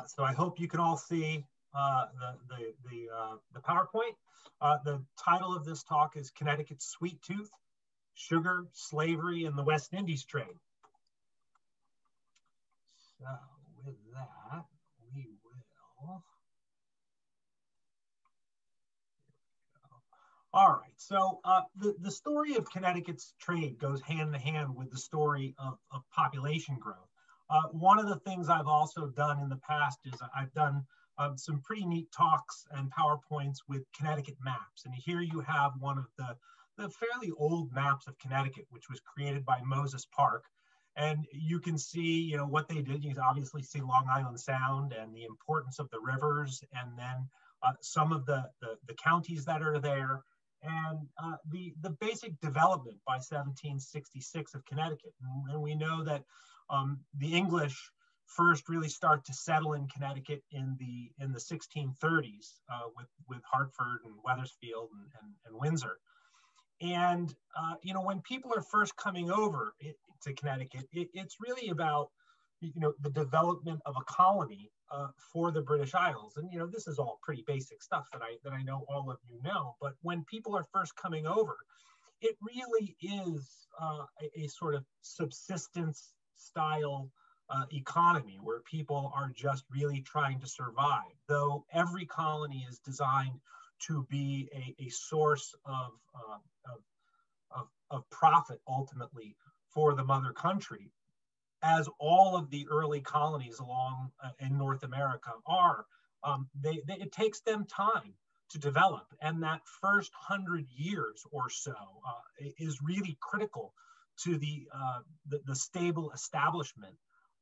So I hope you can all see the PowerPoint. The title of this talk is Connecticut's Sweet Tooth, Sugar, Slavery, and the West Indies Trade. So with that, we will. All right, so the story of Connecticut's trade goes hand in hand with the story of population growth. One of the things I've also done in the past is I've done some pretty neat talks and PowerPoints with Connecticut Maps. And here you have one of the fairly old maps of Connecticut, which was created by Moses Park. And you can see, what they did. You can obviously see Long Island Sound and the importance of the rivers, and then some of the counties that are there, and the basic development by 1766 of Connecticut. And we know that the English first really start to settle in Connecticut in the 1630s with Hartford and Wethersfield and Windsor. And when people are first coming over to Connecticut, it's really about the development of a colony for the British Isles. And this is all pretty basic stuff that I know all of you know. But when people are first coming over, it really is a sort of subsistence style economy where people are just really trying to survive, though every colony is designed to be a source of profit ultimately for the mother country, as all of the early colonies along in North America are. It takes them time to develop, and that first 100 years or so is really critical to the stable establishment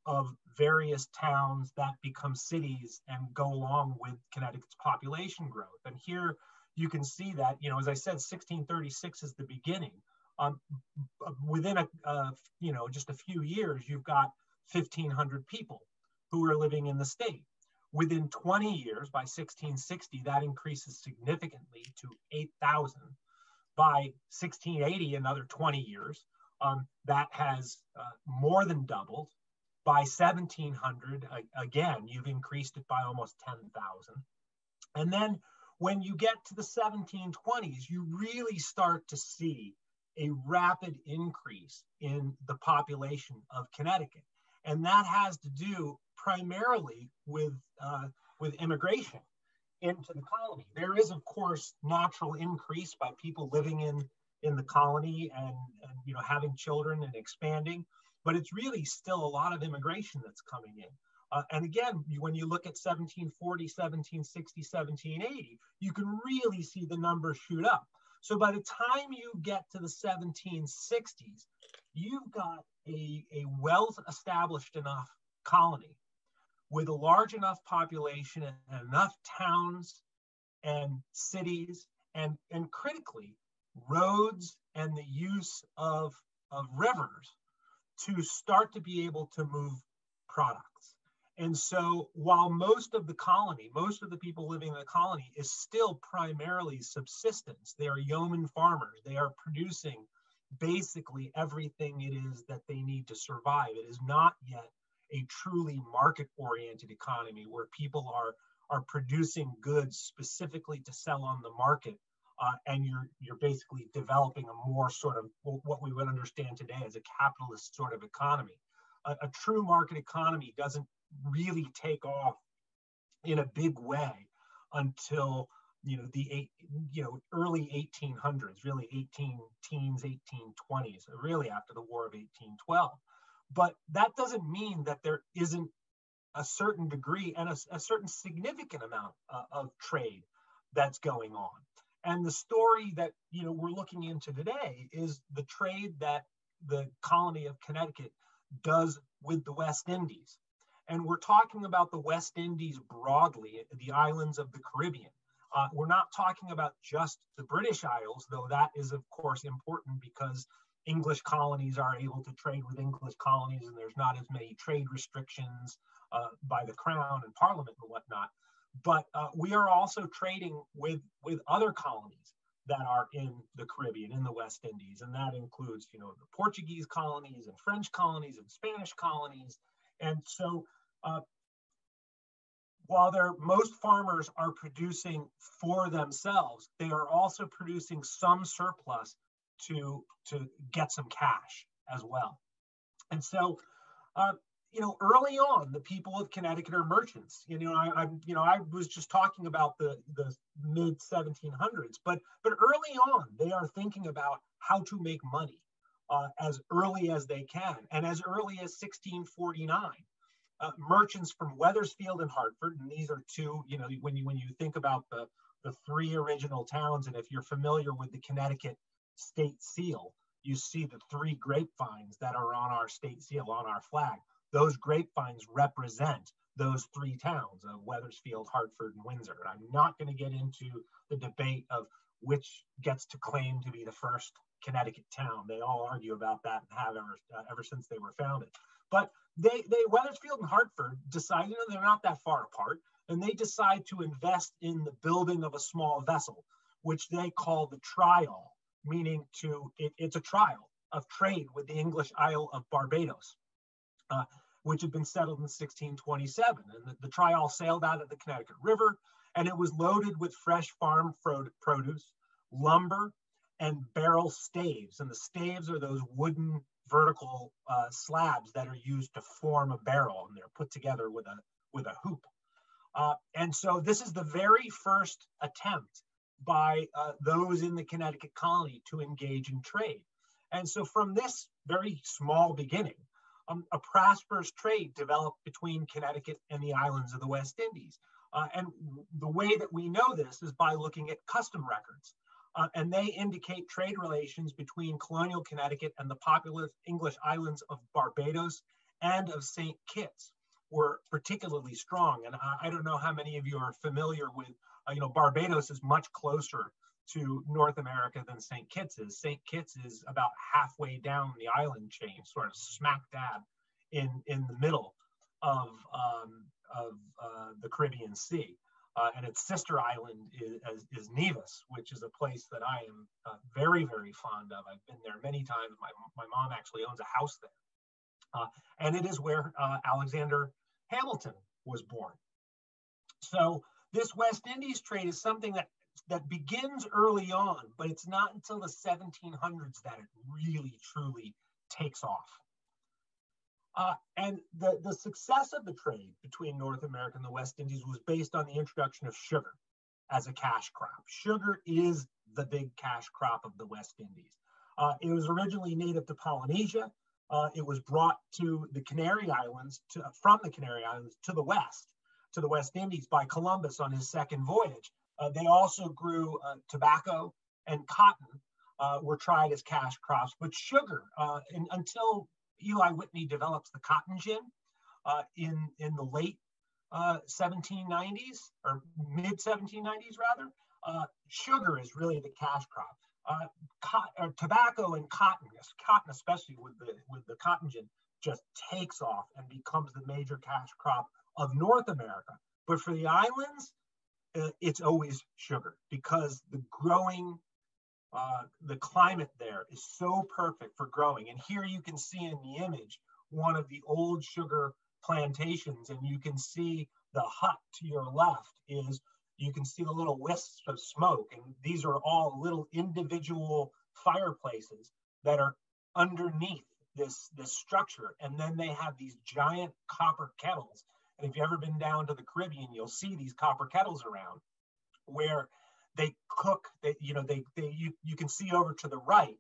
of various towns that become cities and go along with Connecticut's population growth. And here you can see that, as I said, 1636 is the beginning. Within just a few years, you've got 1,500 people who are living in the state. Within 20 years, by 1660, that increases significantly to 8,000. By 1680, another 20 years, that has more than doubled. By 1700, again, you've increased it by almost 10,000. And then when you get to the 1720s, you really start to see a rapid increase in the population of Connecticut. And that has to do primarily with immigration into the colony. There is, of course, natural increase by people living in the colony and having children and expanding, but it's really still a lot of immigration that's coming in. And again, when you look at 1740, 1760, 1780, you can really see the numbers shoot up. So by the time you get to the 1760s, you've got a well-established enough colony with a large enough population and enough towns and cities and critically, roads and the use of rivers to start to be able to move products. And so while most of the people living in the colony is still primarily subsistence, they are yeoman farmers, they are producing basically everything it is that they need to survive. It is not yet a truly market-oriented economy where people are producing goods specifically to sell on the market, and you're basically developing a more sort of what we would understand today as a capitalist sort of economy. A true market economy doesn't really take off in a big way until the early 1800s, really 1820s, really after the War of 1812. But that doesn't mean that there isn't a certain degree and a certain significant amount of trade that's going on. And the story that we're looking into today is the trade that the colony of Connecticut does with the West Indies. And we're talking about the West Indies broadly, the islands of the Caribbean. We're not talking about just the British Isles, though that is, of course, important because English colonies are able to trade with English colonies, and there's not as many trade restrictions by the Crown and Parliament and whatnot. But we are also trading with other colonies that are in the Caribbean, in the West Indies, and that includes, the Portuguese colonies and French colonies and Spanish colonies. And so while most farmers are producing for themselves, they are also producing some surplus to get some cash as well. And so, early on, the people of Connecticut are merchants. I was just talking about the mid 1700s, but early on, they are thinking about how to make money as early as they can, and as early as 1649. Merchants from Wethersfield and Hartford, and these are two, when you think about the three original towns, and if you're familiar with the Connecticut state seal, you see the three grapevines that are on our state seal, on our flag. Those grapevines represent those three towns of Wethersfield, Hartford, and Windsor. And I'm not going to get into the debate of which gets to claim to be the first Connecticut town. They all argue about that and have ever since they were founded. But Wethersfield and Hartford decide, they're not that far apart, and they decide to invest in the building of a small vessel, which they call the trial, meaning it's a trial of trade with the English Isle of Barbados, which had been settled in 1627. And the trial sailed out of the Connecticut River, and it was loaded with fresh farm produce, lumber, and barrel staves. And the staves are those wooden vertical slabs that are used to form a barrel, and they're put together with a hoop. And so this is the very first attempt by those in the Connecticut colony to engage in trade. And so from this very small beginning, a prosperous trade developed between Connecticut and the islands of the West Indies. And the way that we know this is by looking at custom records. And they indicate trade relations between colonial Connecticut and the populous English islands of Barbados and of St. Kitts were particularly strong. And I don't know how many of you are familiar with, Barbados is much closer to North America than St. Kitts is. St. Kitts is about halfway down the island chain, sort of smack dab in the middle of the Caribbean Sea. And its sister island is Nevis, which is a place that I am very, very fond of. I've been there many times. My mom actually owns a house there. And it is where Alexander Hamilton was born. So this West Indies trade is something that begins early on, but it's not until the 1700s that it really, truly takes off. And the success of the trade between North America and the West Indies was based on the introduction of sugar as a cash crop. Sugar is the big cash crop of the West Indies. It was originally native to Polynesia. It was brought to the Canary Islands, from the Canary Islands to the West Indies by Columbus on his second voyage. They also grew tobacco and cotton, were tried as cash crops, but sugar, until Eli Whitney develops the cotton gin in the late 1790s, or mid 1790s rather, sugar is really the cash crop. Tobacco and cotton especially with the cotton gin, just takes off and becomes the major cash crop of North America. But for the islands, it's always sugar, because the climate there is so perfect for growing. And here you can see in the image one of the old sugar plantations, and you can see the hut to your left you can see the little wisps of smoke, and these are all little individual fireplaces that are underneath this structure. And then they have these giant copper kettles. And if you've ever been down to the Caribbean, you'll see these copper kettles around where they cook. You can see over to the right,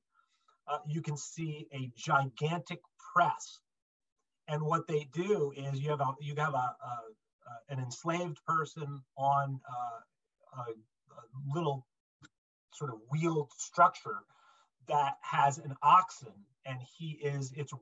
you can see a gigantic press. And what they do is you have an enslaved person on a little sort of wheeled structure that has an oxen, and it's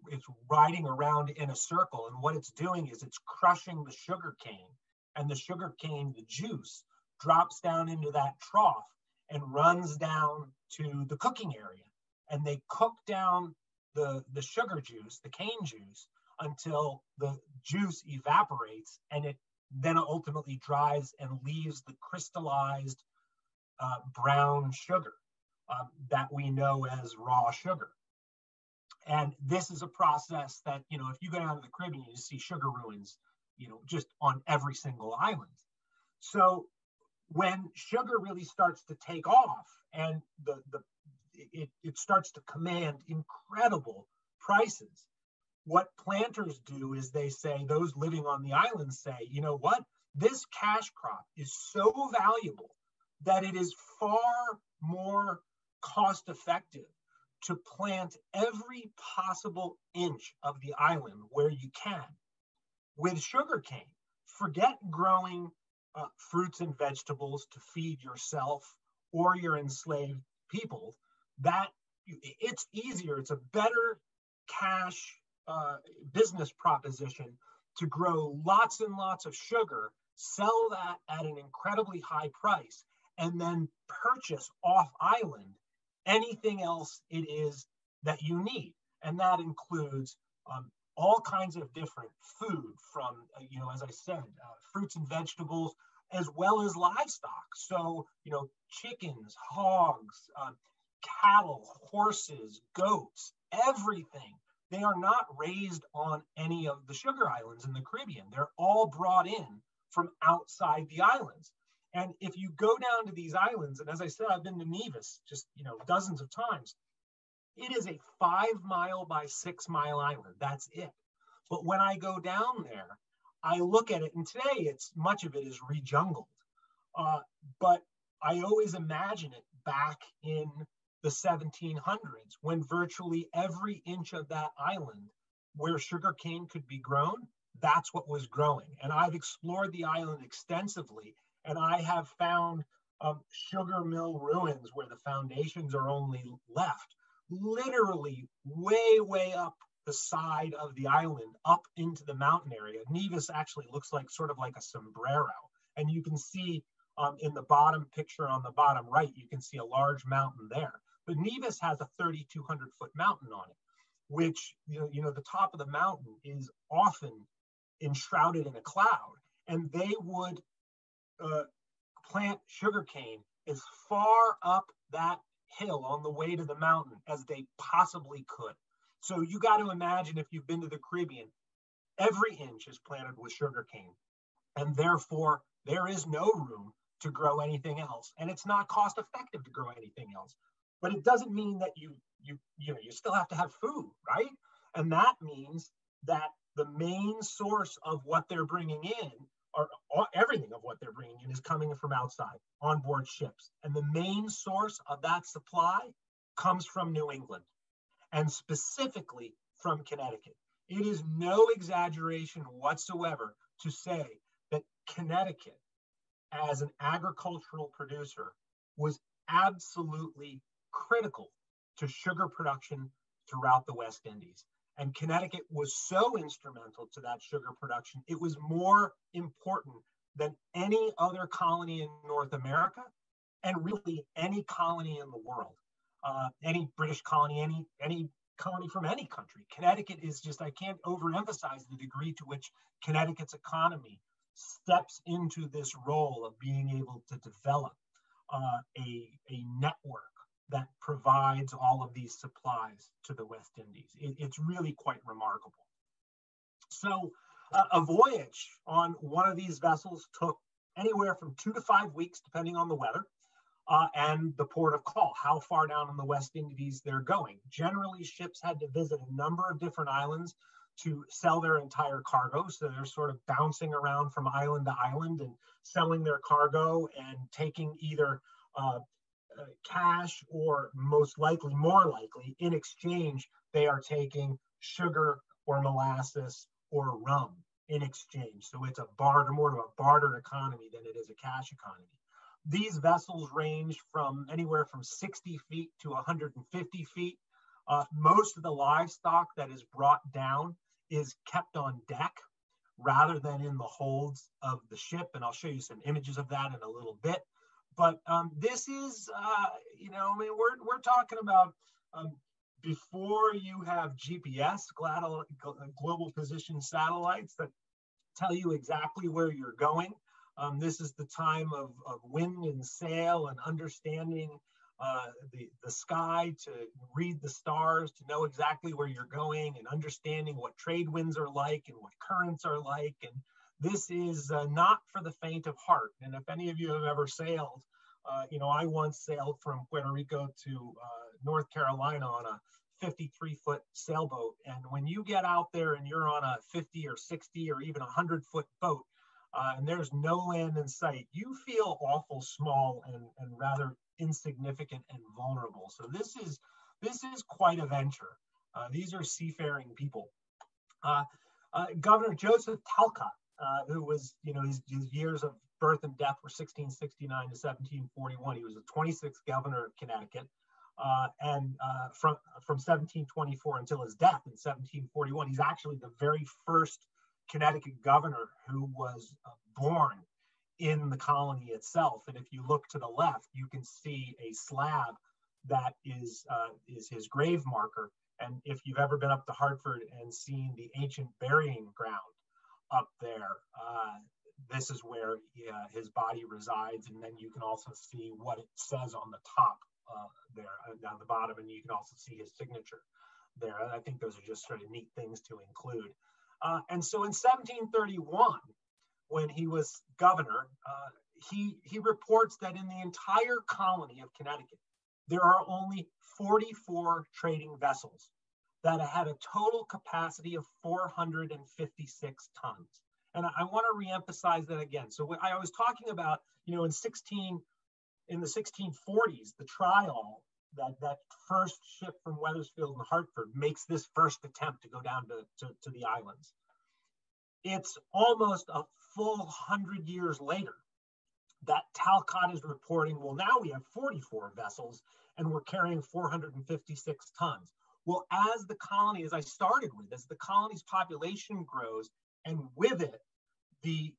riding around in a circle. And what it's doing is it's crushing the sugar cane, and the sugar cane, the juice, drops down into that trough and runs down to the cooking area. And they cook down the sugar juice, the cane juice, until the juice evaporates, and it then ultimately dries and leaves the crystallized brown sugar that we know as raw sugar. And this is a process that, if you go down to the Caribbean, you see sugar ruins, just on every single island. So when sugar really starts to take off and it starts to command incredible prices, what planters do is they say, those living on the island say, you know what, this cash crop is so valuable that it is far more cost effective to plant every possible inch of the island where you can with sugarcane. Forget growing fruits and vegetables to feed yourself or your enslaved people. That it's easier, it's a better cash business proposition to grow lots and lots of sugar, sell that at an incredibly high price, and then purchase off island anything else it is that you need. And that includes all kinds of different food from, as I said, fruits and vegetables, as well as livestock. So, chickens, hogs, cattle, horses, goats, everything. They are not raised on any of the sugar islands in the Caribbean. They're all brought in from outside the islands. And if you go down to these islands, and as I said, I've been to Nevis just, dozens of times, it is a 5-mile by 6-mile island. That's it. But when I go down there, I look at it, and today much of it is rejungled. But I always imagine it back in the 1700s when virtually every inch of that island where sugarcane could be grown, that's what was growing. And I've explored the island extensively, and I have found sugar mill ruins where the foundations are only left, literally way, way up the side of the island, up into the mountain area. Nevis actually looks like sort of like a sombrero. And you can see in the bottom picture on the bottom right, you can see a large mountain there. But Nevis has a 3,200-foot mountain on it, which, the top of the mountain is often enshrouded in a cloud. And they would plant sugarcane as far up that hill on the way to the mountain as they possibly could. So you got to imagine, if you've been to the Caribbean, every inch is planted with sugarcane. And therefore, there is no room to grow anything else. And it's not cost effective to grow anything else. But it doesn't mean that you still have to have food, right? And that means that the main source of what they're bringing in, or everything of what they're bringing in, is coming from outside on board ships. And the main source of that supply comes from New England, and specifically from Connecticut. It is no exaggeration whatsoever to say that Connecticut, as an agricultural producer, was absolutely critical to sugar production throughout the West Indies. And Connecticut was so instrumental to that sugar production, it was more important than any other colony in North America, and really any colony in the world. Any British colony, any colony from any country. Connecticut is just, I can't overemphasize the degree to which Connecticut's economy steps into this role of being able to develop a network that provides all of these supplies to the West Indies. It's really quite remarkable. So a voyage on one of these vessels took anywhere from 2 to 5 weeks, depending on the weather, and the port of call, how far down in the West Indies they're going. Generally, ships had to visit a number of different islands to sell their entire cargo. So they're sort of bouncing around from island to island and selling their cargo and taking either cash, or more likely, in exchange, they are taking sugar or molasses or rum in exchange. So it's more of a barter economy than it is a cash economy. These vessels range from anywhere from 60 feet to 150 feet. Most of the livestock that is brought down is kept on deck rather than in the holds of the ship. And I'll show you some images of that in a little bit. But this is, we're talking about before you have GPS, global position satellites that tell you exactly where you're going. This is the time of wind and sail and understanding the sky, to read the stars, to know exactly where you're going, and understanding what trade winds are like and what currents are like. And This is not for the faint of heart. And if any of you have ever sailed, I once sailed from Puerto Rico to North Carolina on a 53-foot sailboat. And when you get out there and you're on a 50 or 60 or even 100-foot boat, and there's no land in sight, you feel awful small and rather insignificant and vulnerable. So this is quite a venture. These are seafaring people. Governor Joseph Talcott, who was, his years of birth and death were 1669 to 1741. He was the 26th governor of Connecticut. And from 1724 until his death in 1741, he's actually the very first Connecticut governor who was born in the colony itself. And if you look to the left, you can see a slab that is his grave marker. And if you've ever been up to Hartford and seen the ancient burying ground up there, this is where his body resides. And then you can also see what it says on the top there down the bottom, and you can also see his signature there. I think those are just sort of neat things to include. And so in 1731, when he was governor, he reports that in the entire colony of Connecticut, there are only 44 trading vessels that had a total capacity of 456 tons. And I want to reemphasize that again. So I was talking about, in the 1640s, the trial, that first ship from Wethersfield and Hartford makes this first attempt to go down to the islands. It's almost a full 100 years later that Talcott is reporting, well, now we have 44 vessels and we're carrying 456 tons. Well, as the colony, as I started with, as the colony's population grows, and with it, the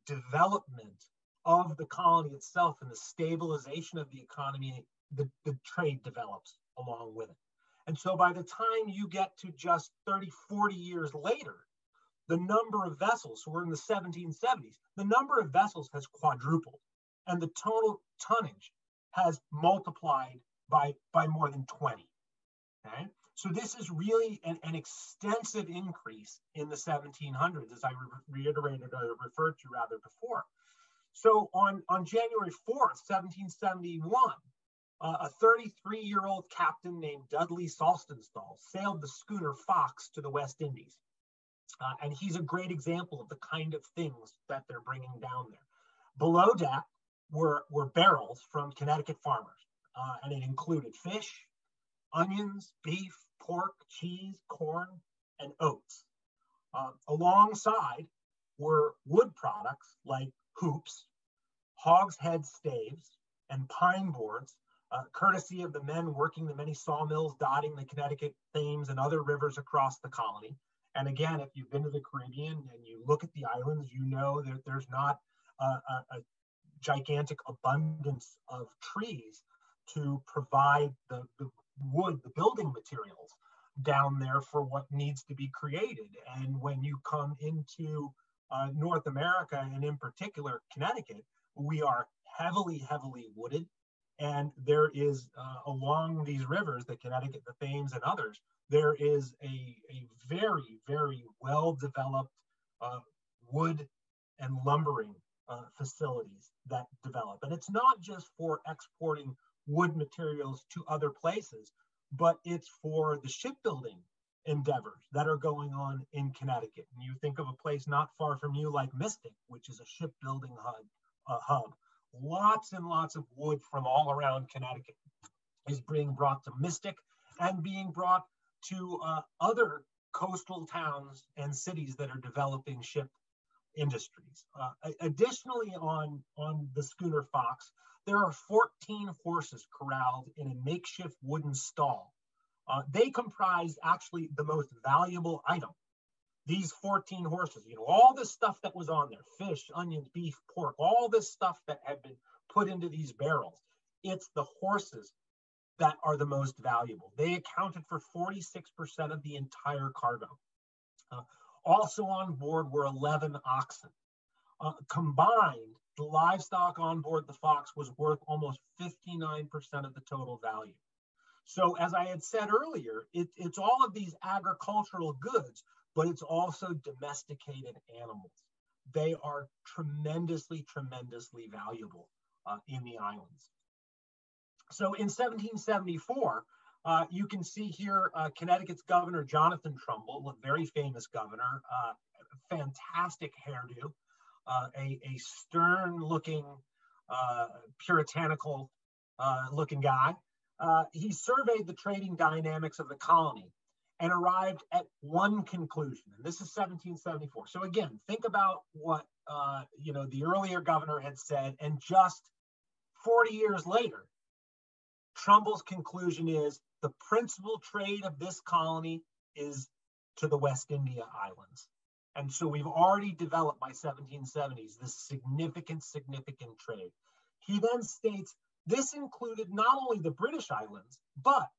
development of the colony itself and the stabilization of the economy, the trade develops along with it. And so by the time you get to just 30, 40 years later, the number of vessels, so we're in the 1770s, the number of vessels has quadrupled, and the total tonnage has multiplied by more than 20. Okay? So this is really an extensive increase in the 1700s, as I reiterated or referred to rather before. So on January 4th, 1771, a 33-year-old captain named Dudley Saltonstall sailed the schooner Fox to the West Indies. And he's a great example of the kind of things that they're bringing down there. Below deck were barrels from Connecticut farmers, and it included fish, onions, beef, pork, cheese, corn, and oats. Alongside were wood products like hoops, hogshead staves, and pine boards, courtesy of the men working the many sawmills dotting the Connecticut, Thames, and other rivers across the colony. And again, if you've been to the Caribbean and you look at the islands, you know that there's not a gigantic abundance of trees to provide the wood, the building materials down there for what needs to be created. And when you come into North America, and in particular Connecticut, we are heavily wooded. And there is, along these rivers, the Connecticut, the Thames, and others, there is a very, very well-developed wood and lumbering facilities that develop. And it's not just for exporting wood materials to other places, but it's for the shipbuilding endeavors that are going on in Connecticut. And you think of a place not far from you like Mystic, which is a shipbuilding hub. Lots and lots of wood from all around Connecticut is being brought to Mystic and being brought to other coastal towns and cities that are developing ship industries. Additionally, on the schooner Fox, there are 14 horses corralled in a makeshift wooden stall. They comprise actually the most valuable item. These 14 horses, all this stuff that was on there, fish, onions, beef, pork, all this stuff that had been put into these barrels, it's the horses that are the most valuable. They accounted for 46% of the entire cargo. Also on board were 11 oxen. Combined, the livestock on board the Fox was worth almost 59% of the total value. So as I had said earlier, it's all of these agricultural goods, but it's also domesticated animals they are tremendously, tremendously valuable in the islands. So in 1774, you can see here Connecticut's Governor Jonathan Trumbull, a very famous governor, fantastic hairdo, a stern-looking, puritanical looking guy. He surveyed the trading dynamics of the colony and arrived at one conclusion, and this is 1774. So again, think about what the earlier governor had said, and just 40 years later, Trumbull's conclusion is the principal trade of this colony is to the West India Islands. And so we've already developed by 1770s this significant trade. He then states this included not only the British Islands, but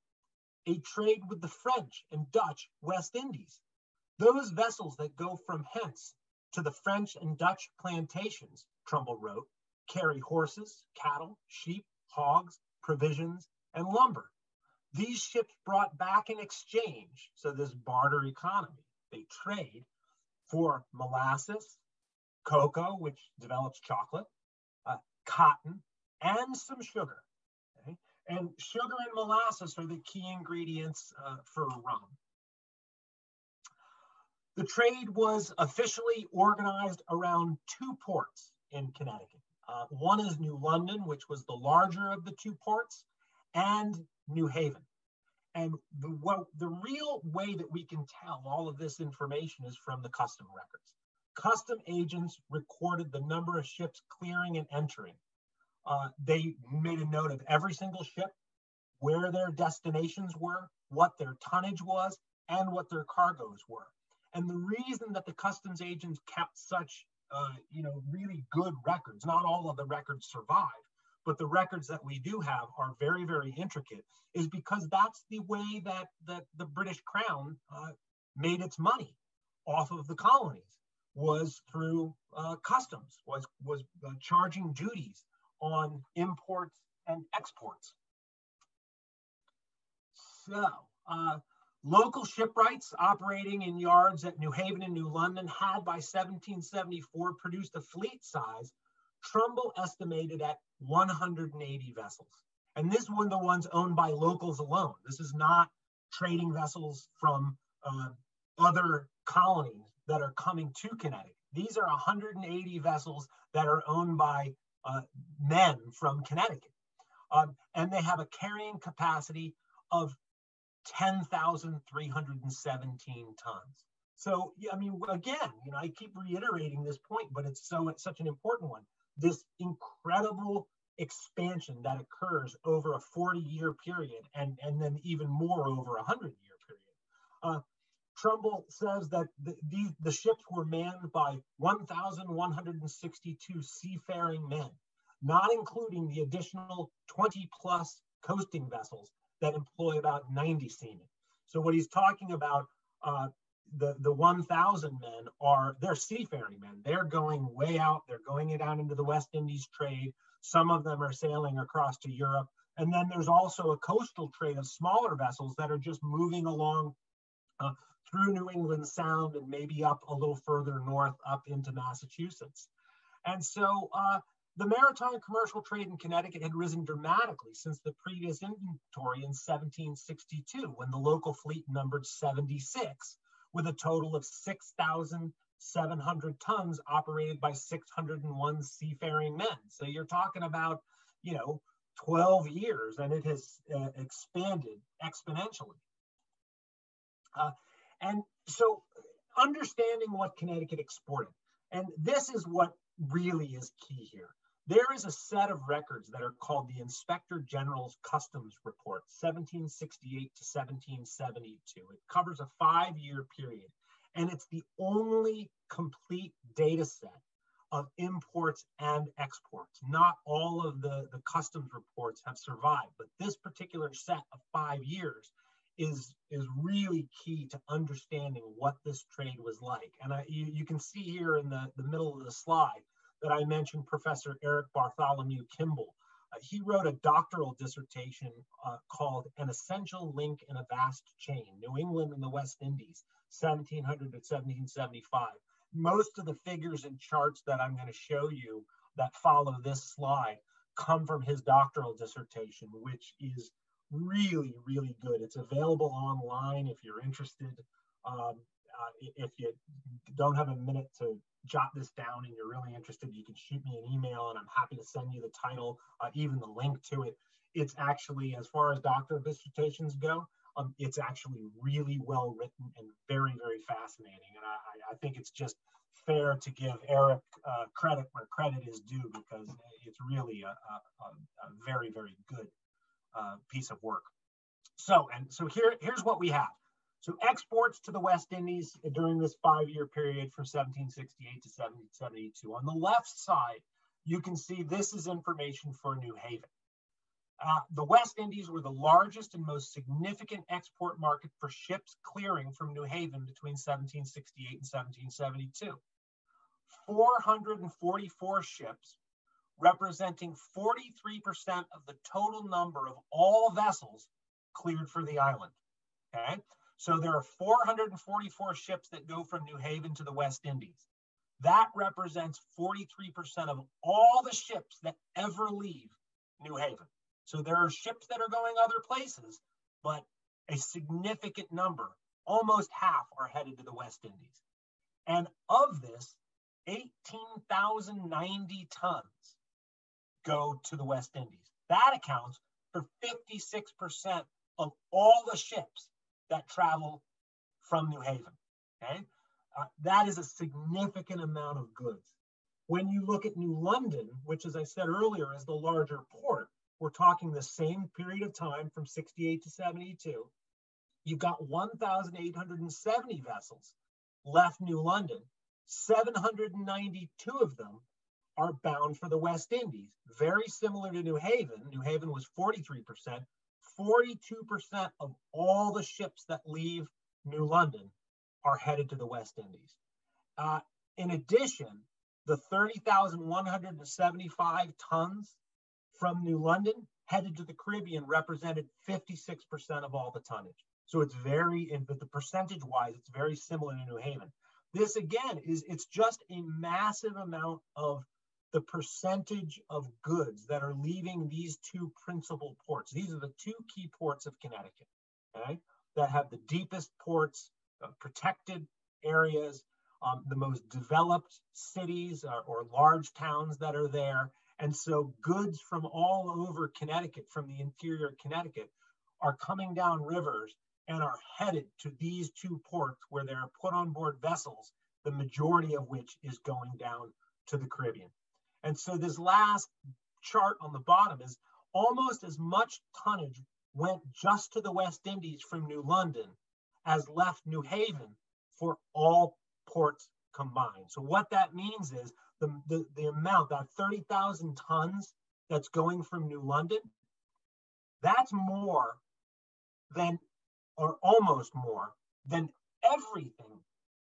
a trade with the French and Dutch West Indies. Those vessels that go from hence to the French and Dutch plantations, Trumbull wrote, carry horses, cattle, sheep, hogs, provisions, and lumber. These ships brought back in exchange, so this barter economy, they trade for molasses, cocoa, which develops chocolate, cotton, and some sugar. Okay? And sugar and molasses are the key ingredients for rum. The trade was officially organized around two ports in Connecticut. One is New London, which was the larger of the two ports, and New Haven. And the real way that we can tell all of this information is from the custom records. Custom agents recorded the number of ships clearing and entering. They made a note of every single ship, where their destinations were, what their tonnage was, and what their cargoes were. And the reason that the customs agents kept such really good records, not all of the records survive, but the records that we do have are very, very intricate, is because that's the way that the British Crown made its money off of the colonies, was through customs, was charging duties on imports and exports. So local shipwrights operating in yards at New Haven and New London had by 1774 produced a fleet size Trumbull estimated at 180 vessels. And this one, the ones owned by locals alone. This is not trading vessels from other colonies that are coming to Connecticut. These are 180 vessels that are owned by men from Connecticut. And they have a carrying capacity of 10,317 tons. So, I mean, again, I keep reiterating this point, but it's such an important one. This incredible expansion that occurs over a 40-year period, and then even more over a 100-year period. Trumbull says that the ships were manned by 1,162 seafaring men, not including the additional 20-plus coasting vessels that employ about 90 seamen. So what he's talking about, the 1,000 men they're seafaring men. They're going way out. They're going down into the West Indies trade. Some of them are sailing across to Europe. And then there's also a coastal trade of smaller vessels that are just moving along through New England Sound and maybe up a little further north up into Massachusetts. And so the maritime commercial trade in Connecticut had risen dramatically since the previous inventory in 1762, when the local fleet numbered 76, with a total of 6,700 tons operated by 601 seafaring men. So you're talking about, 12 years, and it has expanded exponentially. And so understanding what Connecticut exported, and this is what really is key here. There is a set of records that are called the Inspector General's Customs Report, 1768 to 1772. It covers a 5-year period, and it's the only complete data set of imports and exports. Not all of the customs reports have survived, but this particular set of 5 years is really key to understanding what this trade was like. And you can see here in the middle of the slide that I mentioned Professor Eric Bartholomew Kimball. He wrote a doctoral dissertation called An Essential Link in a Vast Chain, New England and the West Indies, 1700 to 1775. most of the figures and charts that I'm going to show you that follow this slide come from his doctoral dissertation, which is really, really good. It's available online if you're interested. If you don't have a minute to jot this down and you're really interested, you can shoot me an email and I'm happy to send you the title, even the link to it. It's actually, as far as doctoral dissertations go, it's actually really well written and very, very fascinating. And I think it's just fair to give Eric credit where credit is due, because it's really a very, very good piece of work. So here's what we have. So exports to the West Indies during this 5-year period from 1768 to 1772. On the left side, you can see this is information for New Haven. The West Indies were the largest and most significant export market for ships clearing from New Haven between 1768 and 1772. 444 ships, representing 43% of the total number of all vessels, cleared for the island. Okay, so there are 444 ships that go from New Haven to the West Indies. That represents 43% of all the ships that ever leave New Haven. So there are ships that are going other places, but a significant number, almost half, are headed to the West Indies. And of this, 18,090 tons go to the West Indies. That accounts for 56% of all the ships that travel from New Haven. Okay, that is a significant amount of goods. When you look at New London, which, as I said earlier, is the larger port, we're talking the same period of time from 68 to 72. You've got 1,870 vessels left New London. 792 of them are bound for the West Indies. Very similar to New Haven. New Haven was 43%. 42% of all the ships that leave New London are headed to the West Indies. In addition, the 30,175 tons from New London headed to the Caribbean represented 56% of all the tonnage. So it's but the percentage-wise, it's very similar to New Haven. This, again, it's just a massive amount of the percentage of goods that are leaving these two principal ports. These are the two key ports of Connecticut, okay, that have the deepest ports, protected areas, the most developed cities or large towns that are there. And so goods from all over Connecticut, from the interior of Connecticut, are coming down rivers and are headed to these two ports where they're put on board vessels, the majority of which is going down to the Caribbean. And so this last chart on the bottom is almost as much tonnage went just to the West Indies from New London as left New Haven for all ports combined. So what that means is the amount, that 30,000 tons that's going from New London, that's more than, or almost more than, everything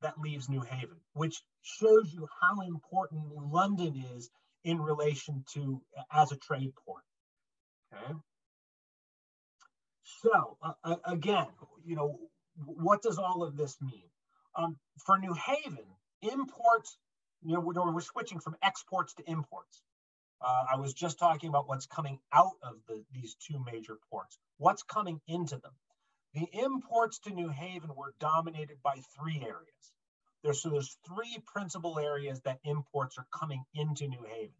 that leaves New Haven, which shows you how important New London is in relation to as a trade port. Okay. So again, what does all of this mean? For New Haven, imports, we're switching from exports to imports. I was just talking about what's coming out of these two major ports. What's coming into them? The imports to New Haven were dominated by three areas. There's three principal areas that imports are coming into New Haven.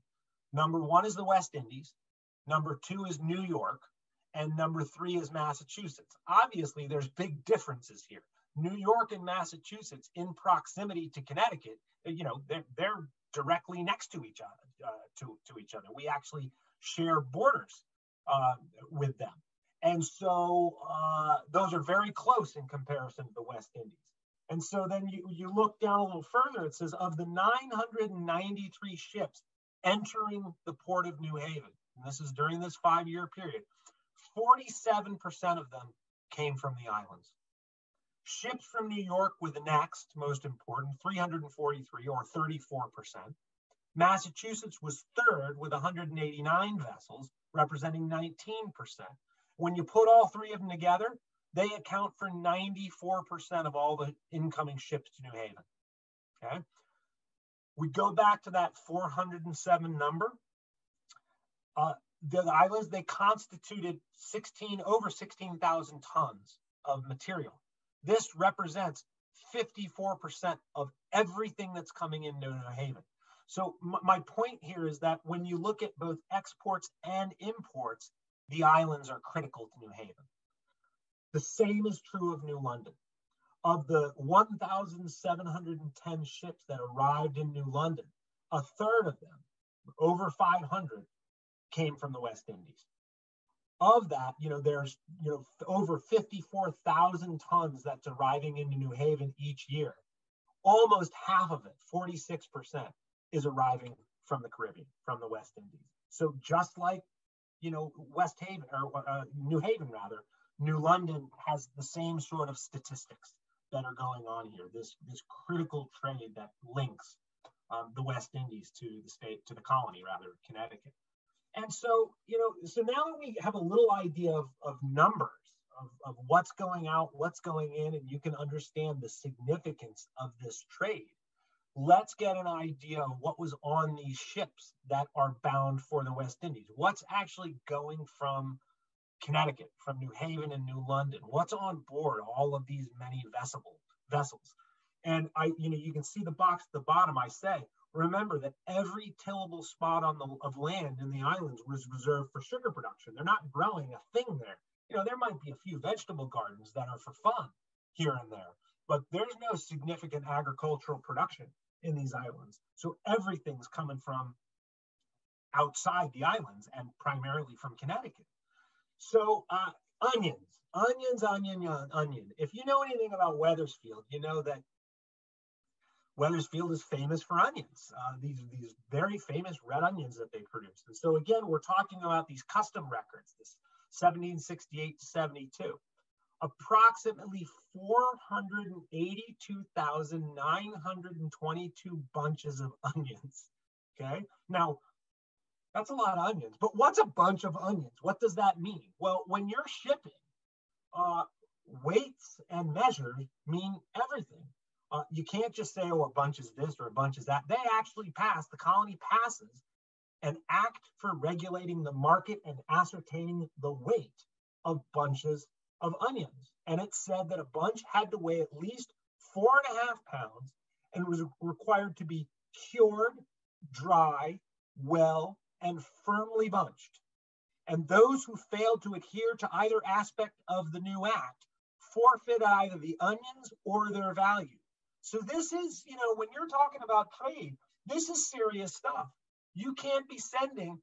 Number one is the West Indies. Number two is New York. And number three is Massachusetts. Obviously, there's big differences here. New York and Massachusetts, in proximity to Connecticut, they're directly next to each other. To each other, we actually share borders with them, and so those are very close in comparison to the West Indies. And so then you look down a little further. It says of the 993 ships entering the port of New Haven, and this is during this 5-year period, 47% of them came from the islands. Ships from New York were the next most important, 343 or 34%. Massachusetts was third with 189 vessels, representing 19%. When you put all three of them together, they account for 94% of all the incoming ships to New Haven. Okay, We go back to that 407 number. The islands, they constituted over 16,000 tons of material. This represents 54% of everything that's coming into New Haven. So my point here is that when you look at both exports and imports, the islands are critical to New Haven. The same is true of New London. Of the 1,710 ships that arrived in New London, a third of them, over 500, came from the West Indies. Of that, there's over 54,000 tons that's arriving into New Haven each year. Almost half of it, 46%, is arriving from the Caribbean, from the West Indies. So just like, West Haven, or New Haven rather, New London has the same sort of statistics that are going on here. This critical trade that links the West Indies to the colony rather, Connecticut. And so, so now that we have a little idea of numbers, of what's going out, what's going in, and you can understand the significance of this trade, let's get an idea of what was on these ships that are bound for the West Indies. What's actually going from Connecticut, from New Haven and New London? What's on board all of these many vessels? And you can see the box at the bottom. I say, remember that every tillable spot of land in the islands was reserved for sugar production. They're not growing a thing there. There might be a few vegetable gardens that are for fun here and there, but there's no significant agricultural production in these islands. So everything's coming from outside the islands and primarily from Connecticut. So onion. If you know anything about Wethersfield, you know that Wethersfield is famous for onions, these very famous red onions that they produce. And so again, we're talking about these custom records, this 1768 to 72. Approximately 482,922 bunches of onions, okay? Now, that's a lot of onions, but what's a bunch of onions? What does that mean? Well, when you're shipping, weights and measures mean everything. You can't just say, oh, a bunch is this or a bunch is that. They actually the colony passes an act for regulating the market and ascertaining the weight of bunches of onions. And it said that a bunch had to weigh at least 4.5 pounds and was required to be cured, dry, well, and firmly bunched. And those who failed to adhere to either aspect of the new act forfeit either the onions or their value. So this is, when you're talking about trade, this is serious stuff. You can't be sending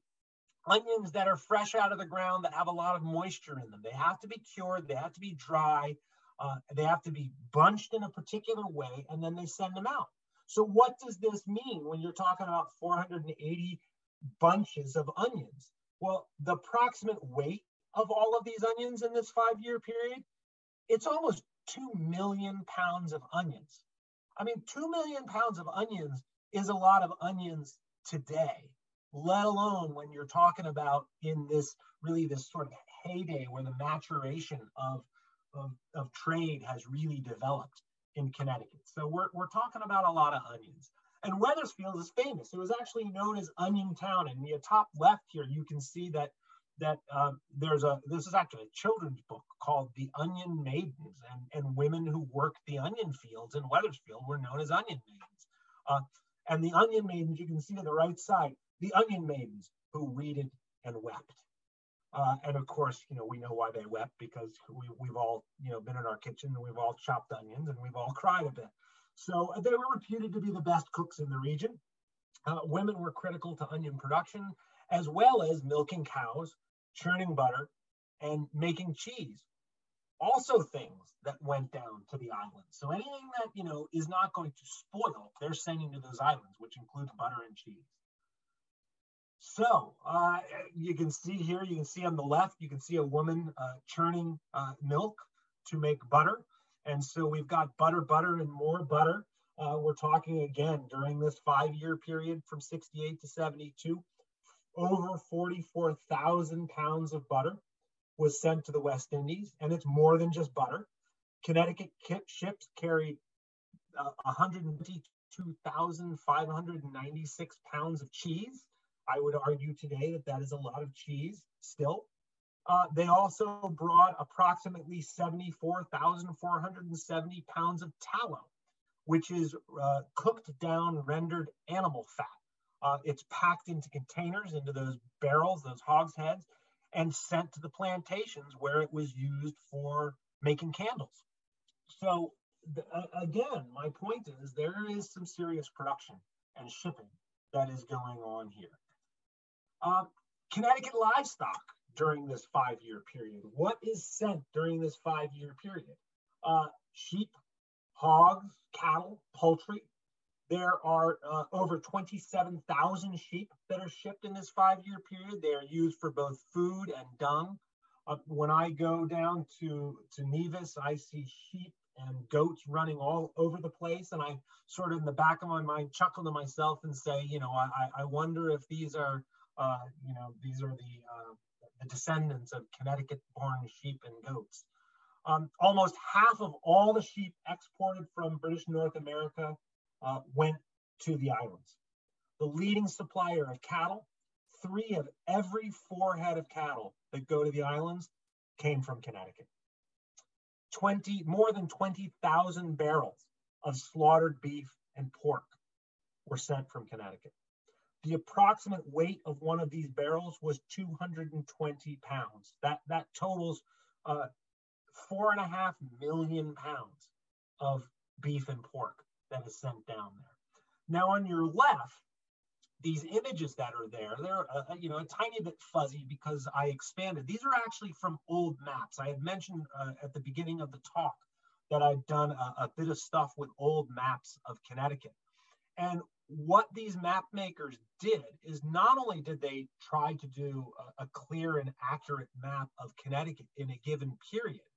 onions that are fresh out of the ground that have a lot of moisture in them. They have to be cured, they have to be dry, they have to be bunched in a particular way, and then they send them out. So what does this mean when you're talking about 480 bunches of onions? Well, the approximate weight of all of these onions in this 5-year period, it's almost 2 million pounds of onions. I mean, 2 million pounds of onions is a lot of onions today, let alone when you're talking about in this sort of heyday where the maturation of trade has really developed in Connecticut. So we're talking about a lot of onions. And Wethersfield is famous. It was actually known as Onion Town. And in the top left here, you can see that this is actually a children's book called The Onion Maidens, and women who worked the onion fields in Wethersfield were known as onion maidens. And the onion maidens, you can see on the right side, the onion maidens who reeded and wept. And of course, we know why they wept, because we've all, been in our kitchen and we've all chopped onions and we've all cried a bit. So they were reputed to be the best cooks in the region. Women were critical to onion production, as well as milking cows, churning butter, and making cheese. Also things that went down to the islands. So anything that, is not going to spoil, they're sending to those islands, which includes butter and cheese. So you can see here, you can see on the left, you can see a woman churning milk to make butter. And so we've got butter, and more butter. We're talking again during this 5-year period from 68 to 72, over 44,000 pounds of butter was sent to the West Indies, and it's more than just butter. Connecticut ships carried 152 22,596 pounds of cheese. I would argue today that that is a lot of cheese still. They also brought approximately 74,470 pounds of tallow, which is cooked down rendered animal fat. It's packed into containers, into those barrels, those hogsheads, and sent to the plantations where it was used for making candles. So again, my point is there is some serious production and shipping that is going on here. Connecticut livestock during this 5-year period. What is sent during this 5-year period? Sheep, hogs, cattle, poultry. There are over 27,000 sheep that are shipped in this 5-year period. They are used for both food and dung. When I go down to Nevis, I see sheep and goats running all over the place. And I sort of in the back of my mind chuckle to myself and say, you know, I wonder if these are, these are the descendants of Connecticut-born sheep and goats. Almost half of all the sheep exported from British North America went to the islands. The leading supplier of cattle, 3 of every 4 head of cattle that go to the islands came from Connecticut. More than 20,000 barrels of slaughtered beef and pork were sent from Connecticut. The approximate weight of one of these barrels was 220 pounds. That totals 4.5 million pounds of beef and pork that is sent down there. Now on your left, these images that are there, they're a tiny bit fuzzy because I expanded. These are actually from old maps. I had mentioned at the beginning of the talk that I'd done a bit of stuff with old maps of Connecticut. And what these map makers did is not only did they try to do a clear and accurate map of Connecticut in a given period,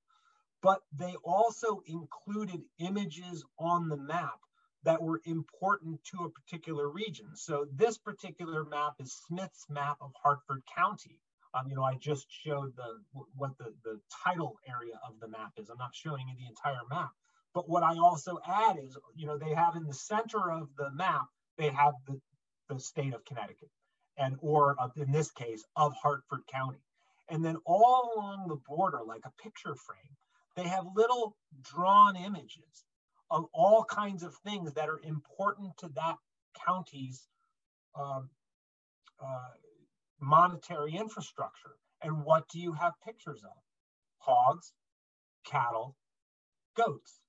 but they also included images on the map that were important to a particular region. So this particular map is Smith's map of Hartford County. I just showed what the title area of the map is. I'm not showing you the entire map. But what I also add is, they have in the center of the map, they have the state of Connecticut, or in this case, of Hartford County. And then all along the border, like a picture frame, they have little drawn images of all kinds of things that are important to that county's monetary infrastructure. And what do you have pictures of? Hogs, cattle, goats.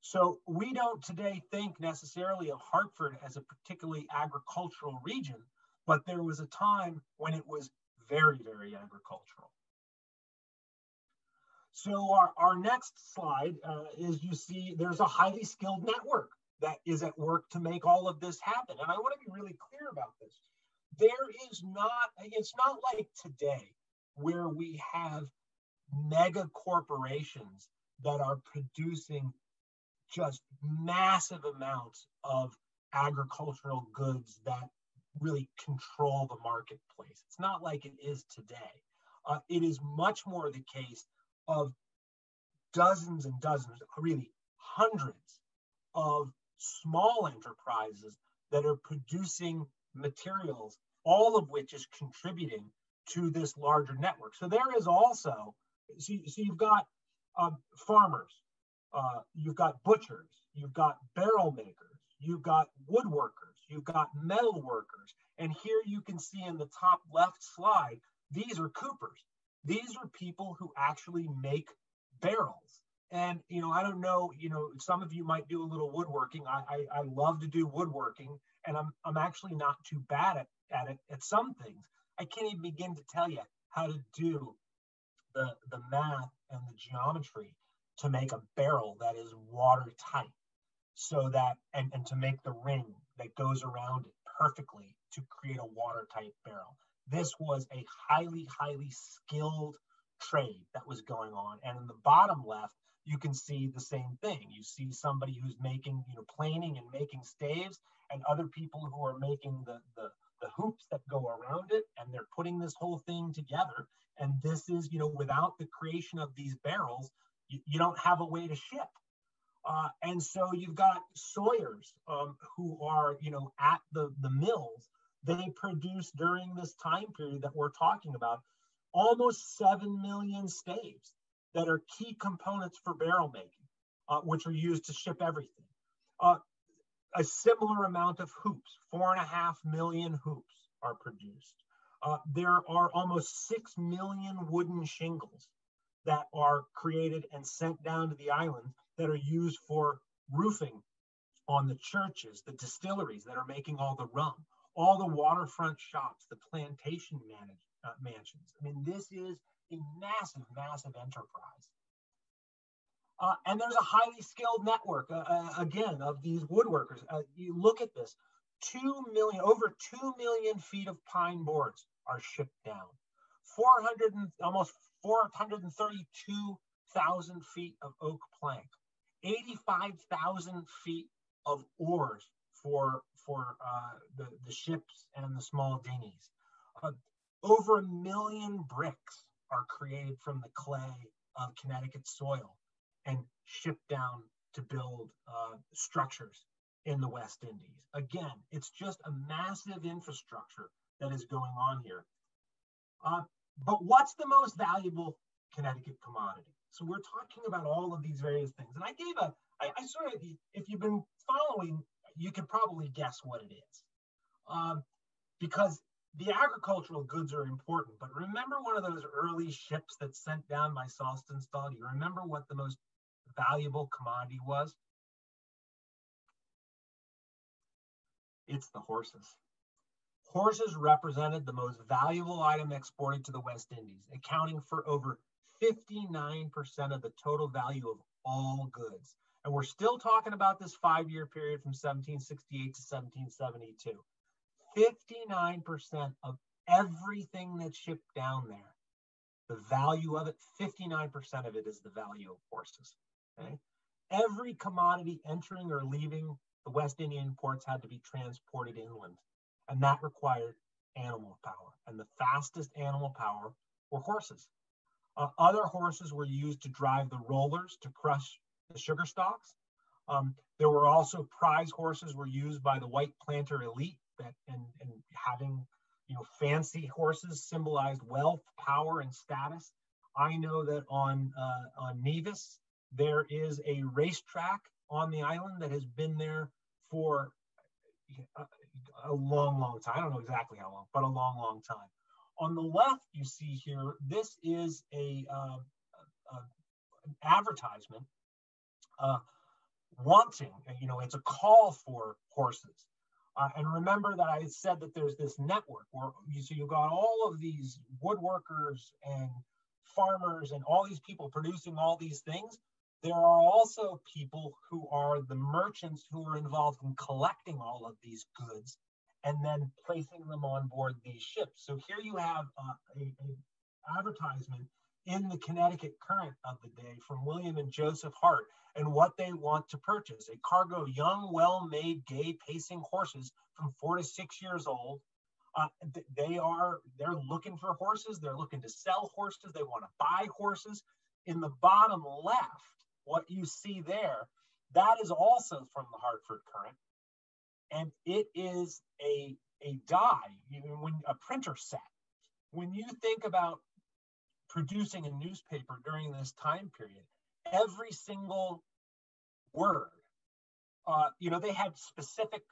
So we don't today think necessarily of Hartford as a particularly agricultural region, but there was a time when it was very, very agricultural. So our next slide is, you see there's a highly skilled network that is at work to make all of this happen. And I want to be really clear about this. It's not like today where we have mega corporations that are producing just massive amounts of agricultural goods that really control the marketplace. It's not like it is today. It is much more the case of dozens and dozens, really hundreds of small enterprises that are producing materials, all of which is contributing to this larger network. So there is also, so you've got farmers, you've got butchers, you've got barrel makers, you've got woodworkers, you've got metal workers. And here you can see in the top left slide, these are coopers. These are people who actually make barrels. And, I don't know, some of you might do a little woodworking. I love to do woodworking, and I'm actually not too bad at it at some things. I can't even begin to tell you how to do the math and the geometry to make a barrel that is watertight, so that, and to make the ring that goes around it perfectly to create a watertight barrel. This was a highly, highly skilled trade that was going on. And in the bottom left, you can see the same thing. You see somebody who's making, planing and making staves, and other people who are making the hoops that go around it, and they're putting this whole thing together. And this is, without the creation of these barrels, you don't have a way to ship. And so you've got sawyers who are, at the mills. They produce during this time period that we're talking about almost 7 million staves that are key components for barrel making, which are used to ship everything. A similar amount of hoops, 4.5 million hoops are produced. There are almost 6 million wooden shingles that are created and sent down to the island that are used for roofing on the churches, the distilleries that are making all the rum, all the waterfront shops, the plantation mansions. I mean, this is a massive, massive enterprise. And there's a highly skilled network, again, of these woodworkers. You look at this, over 2 million feet of pine boards are shipped down. Almost 432,000 feet of oak plank, 85,000 feet of oars for the ships and the small dinghies. Over 1 million bricks are created from the clay of Connecticut soil and shipped down to build structures in the West Indies. Again, it's just a massive infrastructure that is going on here. But what's the most valuable Connecticut commodity? So we're talking about all of these various things. And I sort of, if you've been following, you can probably guess what it is. Because the agricultural goods are important, but remember one of those early ships that's sent down by Saltonstall? Do you remember what the most valuable commodity was? It's the horses. Horses represented the most valuable item exported to the West Indies, accounting for over 59% of the total value of all goods. And we're still talking about this 5-year period from 1768 to 1772. 59% of everything that's shipped down there, the value of it, 59% of it is the value of horses. Okay? Every commodity entering or leaving the West Indian ports had to be transported inland, and that required animal power. And the fastest animal power were horses. Other horses were used to drive the rollers to crush the sugar stalks. There were also prize horses were used by the white planter elite and having fancy horses symbolized wealth, power, and status. I know that on Nevis, there is a racetrack on the island that has been there for a long, long time. I don't know exactly how long, but a long, long time. On the left, you see here, this is an advertisement wanting, it's a call for horses. And remember that I said that there's this network where you've got all of these woodworkers and farmers and all these people producing all these things. There are also people who are the merchants who are involved in collecting all of these goods and then placing them on board these ships. So here you have an advertisement in the Connecticut Current of the day from William and Joseph Hart and what they want to purchase: a cargo of young, well-made, gay, pacing horses from 4 to 6 years old. They're looking for horses. They're looking to sell horses. They want to buy horses. In the bottom left, what you see there, that is also from the Hartford Current. And it is a die, a printer set. When you think about producing a newspaper during this time period, every single word, they had specific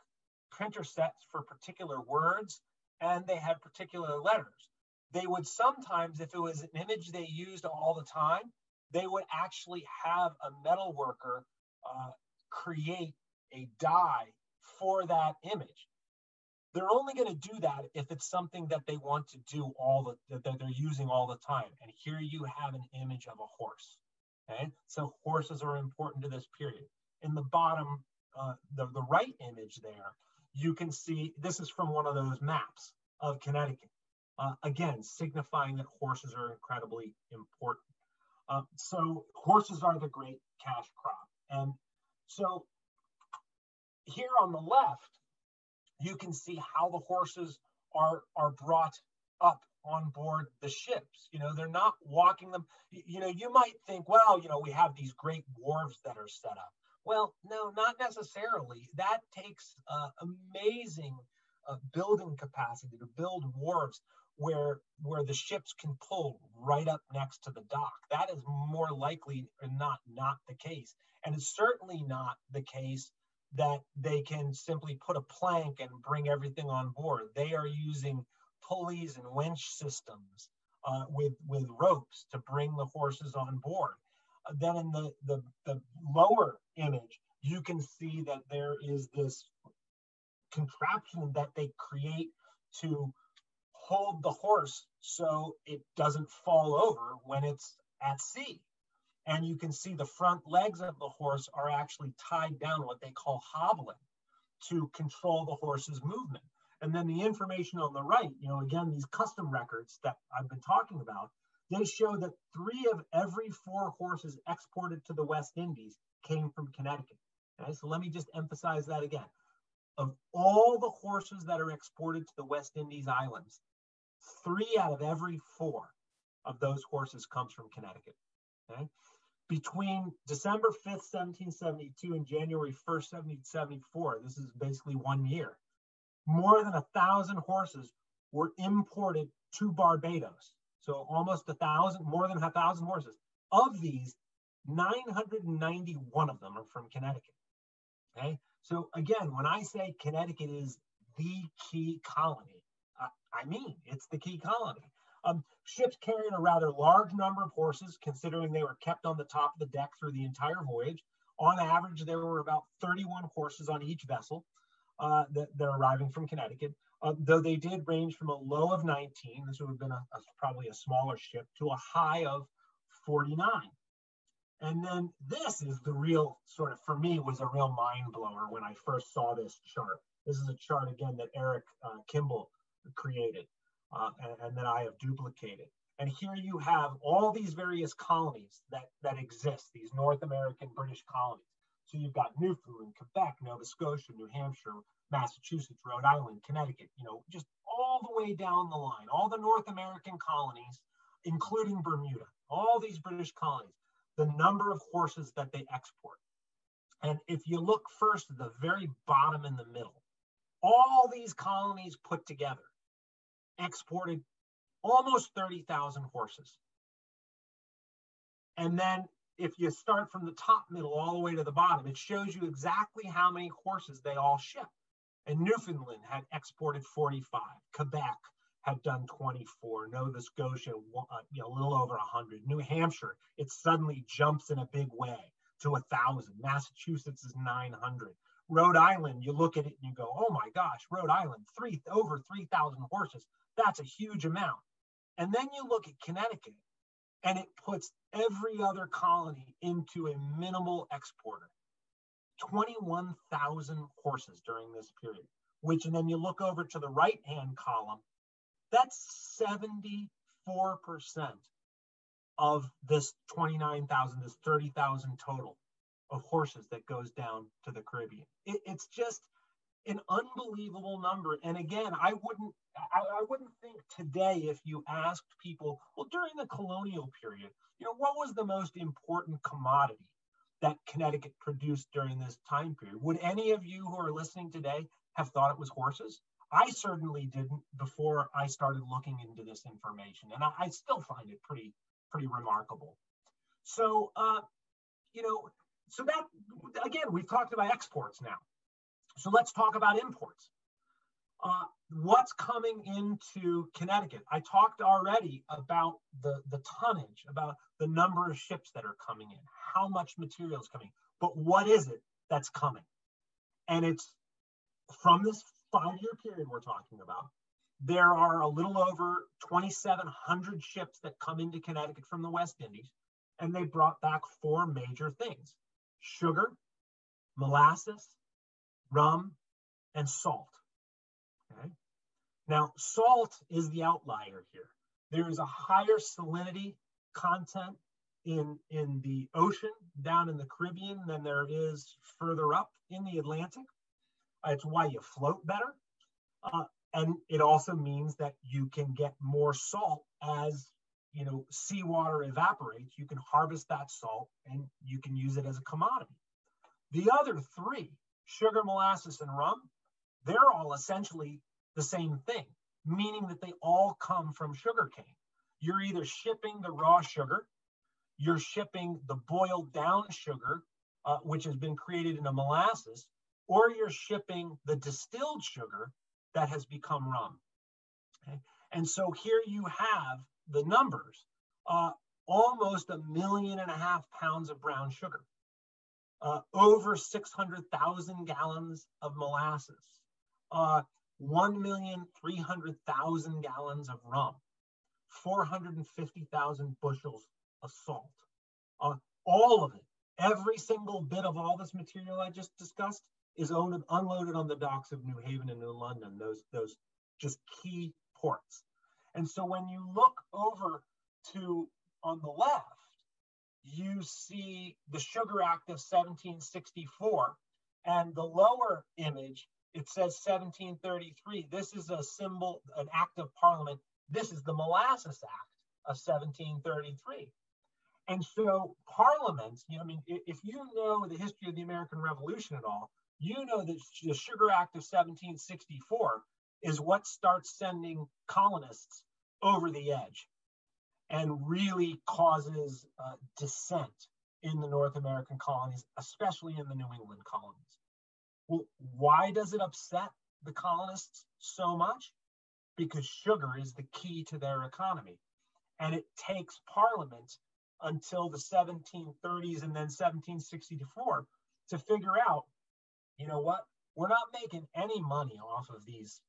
printer sets for particular words, and they had particular letters. They would sometimes, if it was an image they used all the time, they would actually have a metal worker create a die for that image. They're only going to do that if it's something that they want to do that they're using all the time. And here you have an image of a horse. Okay, so horses are important to this period. In the bottom, the right image there, you can see this is from one of those maps of Connecticut. Again, signifying that horses are incredibly important. So horses are the great cash crop. And so here on the left, you can see how the horses are brought up on board the ships. They're not walking them. You might think, well, we have these great wharves that are set up. Well, no, not necessarily. That takes amazing building capacity to build wharves where the ships can pull right up next to the dock. That is more likely or not the case, and it's certainly not the case that they can simply put a plank and bring everything on board. They are using pulleys and winch systems with ropes to bring the horses on board. Then in the lower image, you can see that there is this contraption that they create to hold the horse so it doesn't fall over when it's at sea. And you can see the front legs of the horse are actually tied down, what they call hobbling, to control the horse's movement. And then the information on the right, again, these custom records that I've been talking about, they show that 3 of every 4 horses exported to the West Indies came from Connecticut. Okay, so let me just emphasize that again. Of all the horses that are exported to the West Indies islands, 3 out of every 4 of those horses comes from Connecticut. Okay? Between December 5th, 1772 and January 1st, 1774, this is basically 1 year, more than 1,000 horses were imported to Barbados. So almost 1,000, more than 1,000 horses. Of these, 991 of them are from Connecticut. Okay? So again, when I say Connecticut is the key colony, I mean it's the key colony. Ships carried a rather large number of horses, considering they were kept on the top of the deck through the entire voyage. On average, there were about 31 horses on each vessel that are arriving from Connecticut, though they did range from a low of 19, this would have been probably a smaller ship, to a high of 49. And then this is the real sort of, for me, was a real mind blower when I first saw this chart. This is a chart, again, that Eric Kimball created and that I have duplicated. And here you have all these various colonies that exist, these North American British colonies. So you've got Newfoundland, Quebec, Nova Scotia, New Hampshire, Massachusetts, Rhode Island, Connecticut, just all the way down the line, all the North American colonies, including Bermuda, all these British colonies, the number of horses that they export. And if you look first at the very bottom in the middle, all these colonies put together exported almost 30,000 horses. And then if you start from the top middle all the way to the bottom, it shows you exactly how many horses they all ship. And Newfoundland had exported 45. Quebec had done 24. Nova Scotia, a little over 100. New Hampshire, it suddenly jumps in a big way to 1,000. Massachusetts is 900. Rhode Island, you look at it and you go, oh my gosh, Rhode Island, over 3,000 horses. That's a huge amount. And then you look at Connecticut, and it puts every other colony into a minimal exporter. 21,000 horses during this period, which, and then you look over to the right-hand column, that's 74% of this 29,000, this 30,000 total of horses that goes down to the Caribbean. It's just an unbelievable number. And again, I wouldn't think today, if you asked people, well, during the colonial period, what was the most important commodity that Connecticut produced during this time period? Would any of you who are listening today have thought it was horses? I certainly didn't before I started looking into this information, and I still find it pretty remarkable. So, so that, again, we've talked about exports now. So let's talk about imports. What's coming into Connecticut? I talked already about the tonnage, about the number of ships that are coming in, how much material is coming, but what is it that's coming? And it's from this 5-year period we're talking about. There are a little over 2,700 ships that come into Connecticut from the West Indies, and they brought back 4 major things: sugar, molasses, rum, and salt. Okay. Now, salt is the outlier here. There is a higher salinity content in the ocean down in the Caribbean than there is further up in the Atlantic. It's why you float better. And it also means that you can get more salt as seawater evaporates. You can harvest that salt and you can use it as a commodity. The other three, sugar, molasses, and rum, they're all essentially the same thing, meaning that they all come from sugarcane. You're either shipping the raw sugar, you're shipping the boiled down sugar, which has been created into molasses, or you're shipping the distilled sugar that has become rum. Okay? And so here you have the numbers, almost 1.5 million pounds of brown sugar, over 600,000 gallons of molasses, 1,300,000 gallons of rum, 450,000 bushels of salt. All of it, every single bit of all this material I just discussed is unloaded on the docks of New Haven and New London, those just key ports. And so when you look over to on the left, you see the Sugar Act of 1764, and the lower image, it says 1733. This is a symbol, an act of parliament. This is the Molasses Act of 1733. And so parliaments, I mean, if you know the history of the American Revolution at all, you know that the Sugar Act of 1764 is what starts sending colonists over the edge and really causes dissent in the North American colonies, especially in the New England colonies. Well, why does it upset the colonists so much? Because sugar is the key to their economy. And it takes Parliament until the 1730s and then 1764 to figure out, you know what, we're not making any money off of these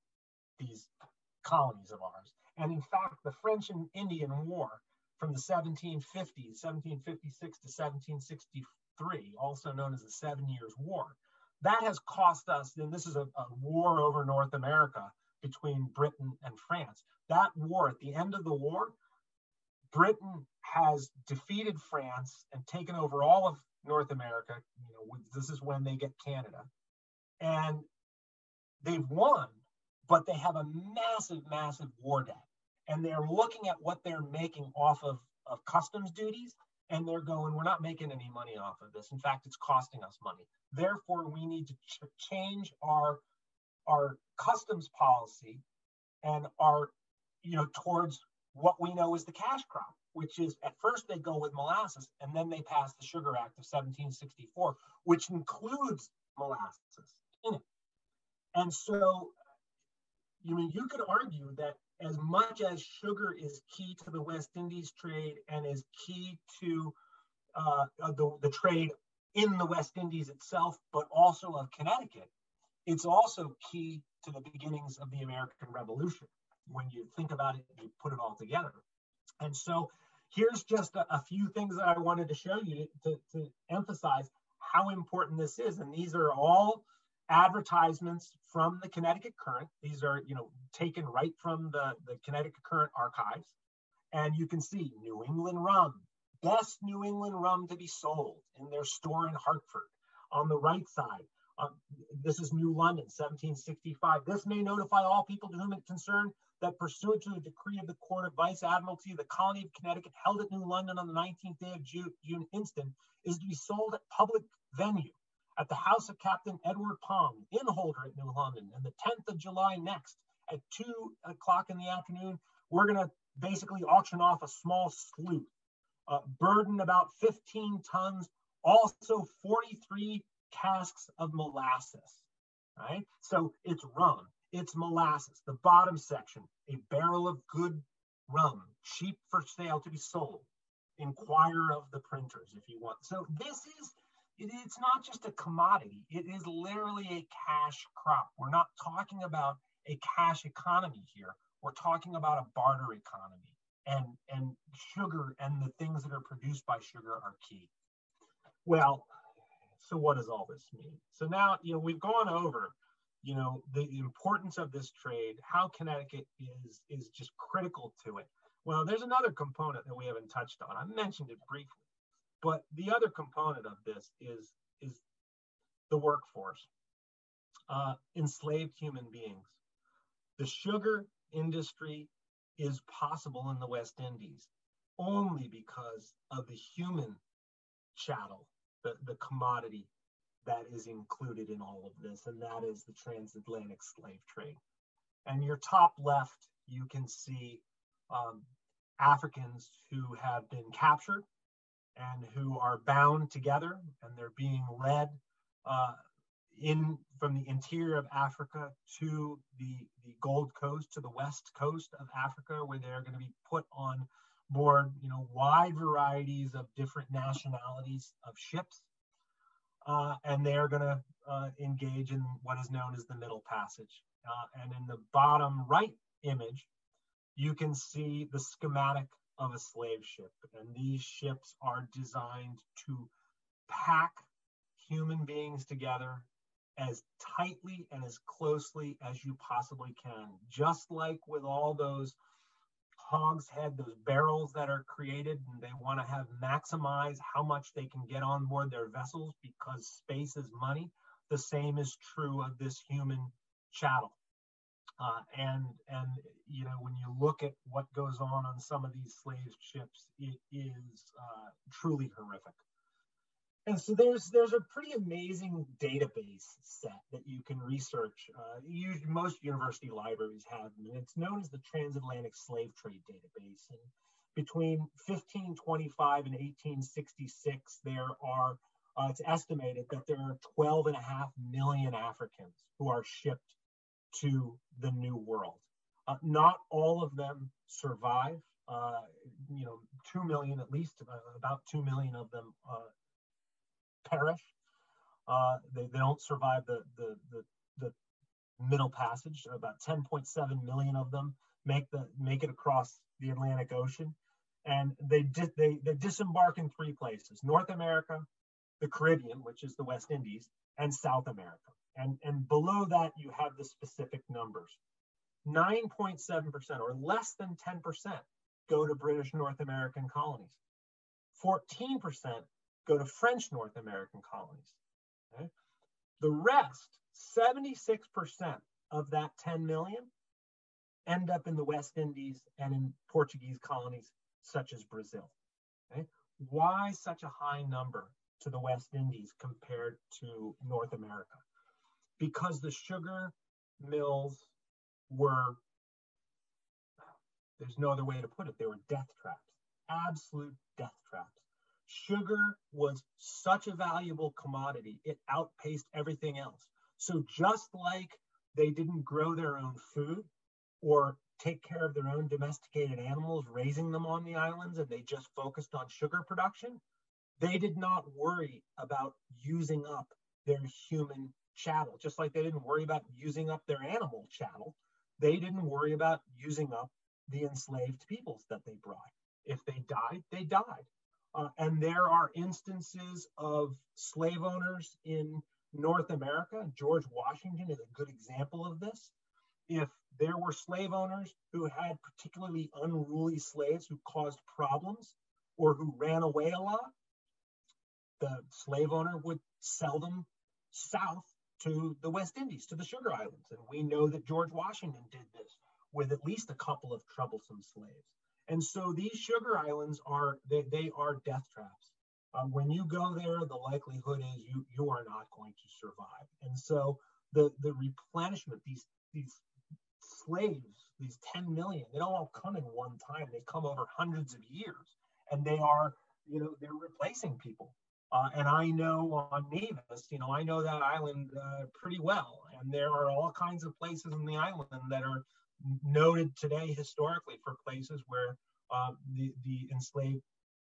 colonies of ours. And in fact, the French and Indian War from the 1750s, 1756 to 1763, also known as the 7 Years' War, that has cost us, and this is a war over North America between Britain and France. That war, at the end of the war, Britain has defeated France and taken over all of North America. You know, this is when they get Canada. And they've won, but they have a massive, massive war debt. And they're looking at what they're making off of customs duties, and they're going, we're not making any money off of this. In fact, it's costing us money. Therefore, we need to change our customs policy and towards what we know is the cash crop, which is at first they go with molasses, and then they pass the Sugar Act of 1764, which includes molasses in it. And so, you could argue that as much as sugar is key to the West Indies trade and is key to the trade in the West Indies itself, but also of Connecticut, it's also key to the beginnings of the American Revolution. When you think about it, you put it all together. And so here's just a few things that I wanted to show you to emphasize how important this is. And these are all advertisements from the Connecticut Current. These are, taken right from the Connecticut Current archives. And you can see New England rum, best New England rum to be sold in their store in Hartford. On the right side, this is New London, 1765. This may notify all people to whom it concerned that pursuant to a decree of the Court of Vice Admiralty, the colony of Connecticut held at New London on the 19th day of June instant is to be sold at public venue at the house of Captain Edward Palm, innholder at New London, and the 10th of July next at 2 o'clock in the afternoon. We're going to basically auction off a small sloop, burden about 15 tons, also 43 casks of molasses, right? So it's rum, it's molasses. The bottom section, a barrel of good rum, cheap for sale to be sold. Inquire of the printers if you want. So it's not just a commodity. It is literally a cash crop. We're not talking about a cash economy here. We're talking about a barter economy. And sugar and the things that are produced by sugar are key. Well, so what does all this mean? So now, we've gone over, the importance of this trade, how Connecticut is just critical to it. Well, there's another component that we haven't touched on. I mentioned it briefly, but the other component of this is the workforce, enslaved human beings. The sugar industry is possible in the West Indies only because of the human chattel, the commodity that is included in all of this, and that is the transatlantic slave trade. And your top left, you can see Africans who have been captured and who are bound together, and they're being led from the interior of Africa to the Gold Coast, to the west coast of Africa, where they're going to be put on board, wide varieties of different nationalities of ships, and they're going to engage in what is known as the Middle Passage. And in the bottom right image, you can see the schematic of a slave ship, and these ships are designed to pack human beings together as tightly and as closely as you possibly can. Just like with all those hogshead, those barrels that are created, and they want to maximize how much they can get on board their vessels because space is money. The same is true of this human chattel. And when you look at what goes on some of these slave ships, it is truly horrific. And so there's a pretty amazing database set that you can research. Most university libraries have them, and it's known as the Transatlantic Slave Trade Database. And between 1525 and 1866, it's estimated that there are 12.5 million Africans who are shipped to the New World. Not all of them survive. 2 million, at least about 2 million of them perish. They don't survive the Middle Passage. About 10.7 million of them make it across the Atlantic Ocean, and they disembark in 3 places: North America, the Caribbean, which is the West Indies, and South America. And below that, you have the specific numbers. 9.7%, or less than 10%, go to British North American colonies. 14% go to French North American colonies. Okay? The rest, 76% of that 10 million, end up in the West Indies and in Portuguese colonies such as Brazil. Okay? Why such a high number to the West Indies compared to North America? Because the sugar mills were, there's no other way to put it, they were death traps, absolute death traps. Sugar was such a valuable commodity, it outpaced everything else. So just like they didn't grow their own food or take care of their own domesticated animals, raising them on the islands, and they just focused on sugar production, they did not worry about using up their human chattel. Just like they didn't worry about using up their animal chattel, they didn't worry about using up the enslaved peoples that they brought. If they died, they died. And there are instances of slave owners in North America. George Washington is a good example of this. If there were slave owners who had particularly unruly slaves who caused problems or who ran away a lot, the slave owner would sell them south to the West Indies, to the Sugar Islands. And we know that George Washington did this with at least a couple of troublesome slaves. And so these Sugar Islands are death traps. When you go there, the likelihood is you are not going to survive. And so the replenishment, these slaves, these 10 million, they don't all come in one time. They come over hundreds of years, and they are, they're replacing people. And I know on Nevis, I know that island pretty well. And there are all kinds of places in the island that are noted today historically for places where the enslaved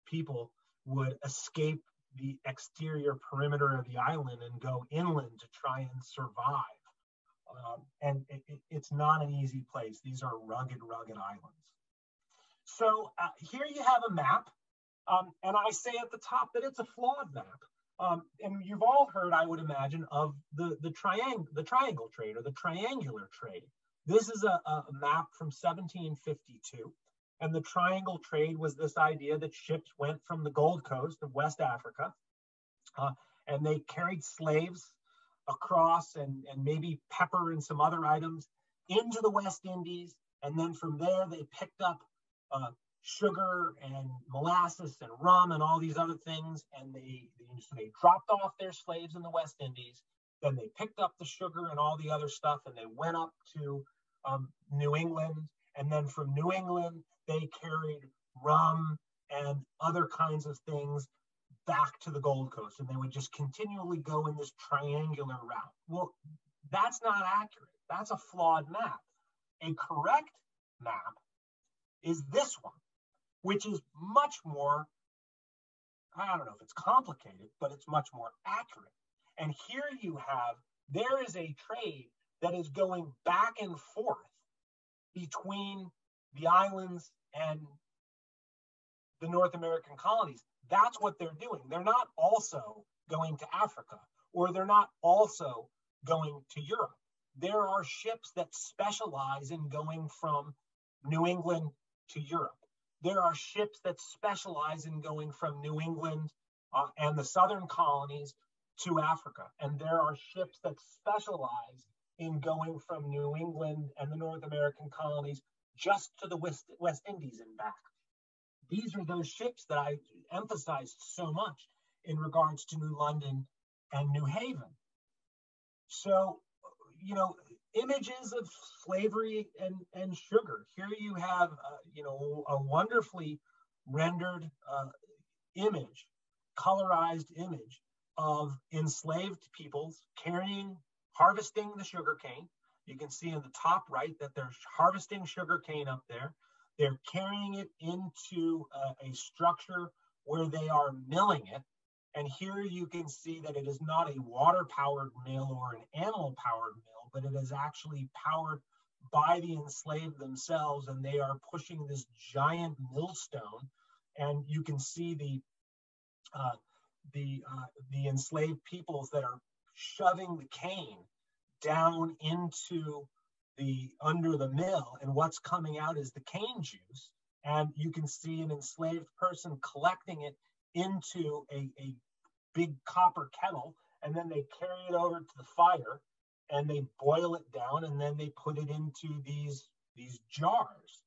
people would escape the exterior perimeter of the island and go inland to try and survive. And it's not an easy place. These are rugged islands. So here you have a map. And I say at the top that it's a flawed map. And you've all heard, I would imagine, of the triangle trade or the triangular trade. This is a map from 1752. And the triangle trade was this idea that ships went from the Gold Coast of West Africa, and they carried slaves across and maybe pepper and some other items into the West Indies. And then from there, they picked up sugar and molasses and rum and all these other things, and so they dropped off their slaves in the West Indies. Then they picked up the sugar and all the other stuff, and they went up to New England. And then from New England, they carried rum and other kinds of things back to the Gold Coast. And they would just continually go in this triangular route. Well, that's not accurate. That's a flawed map. A correct map is this one, which is much more, I don't know if it's complicated, but it's much more accurate. And here you have, there is a trade that is going back and forth between the islands and the North American colonies. That's what they're doing. They're not also going to Africa, or they're not also going to Europe. There are ships that specialize in going from New England to Europe. There are ships that specialize in going from New England and the southern colonies to Africa. And there are ships that specialize in going from New England and the North American colonies just to the West Indies and back. These are those ships that I emphasized so much in regards to New London and New Haven. So, you know, images of slavery and sugar. Here you have, you know, a wonderfully rendered image, colorized image of enslaved peoples harvesting the sugar cane. You can see in the top right that they're harvesting sugar cane up there. They're carrying it into a structure where they are milling it. And here you can see that it is not a water-powered mill or an animal-powered mill, but it is actually powered by the enslaved themselves, and they are pushing this giant millstone. And you can see the enslaved peoples that are shoving the cane down into under the mill, and what's coming out is the cane juice. And you can see an enslaved person collecting it into a big copper kettle, and then they carry it over to the fire and they boil it down, and then they put it into these jars.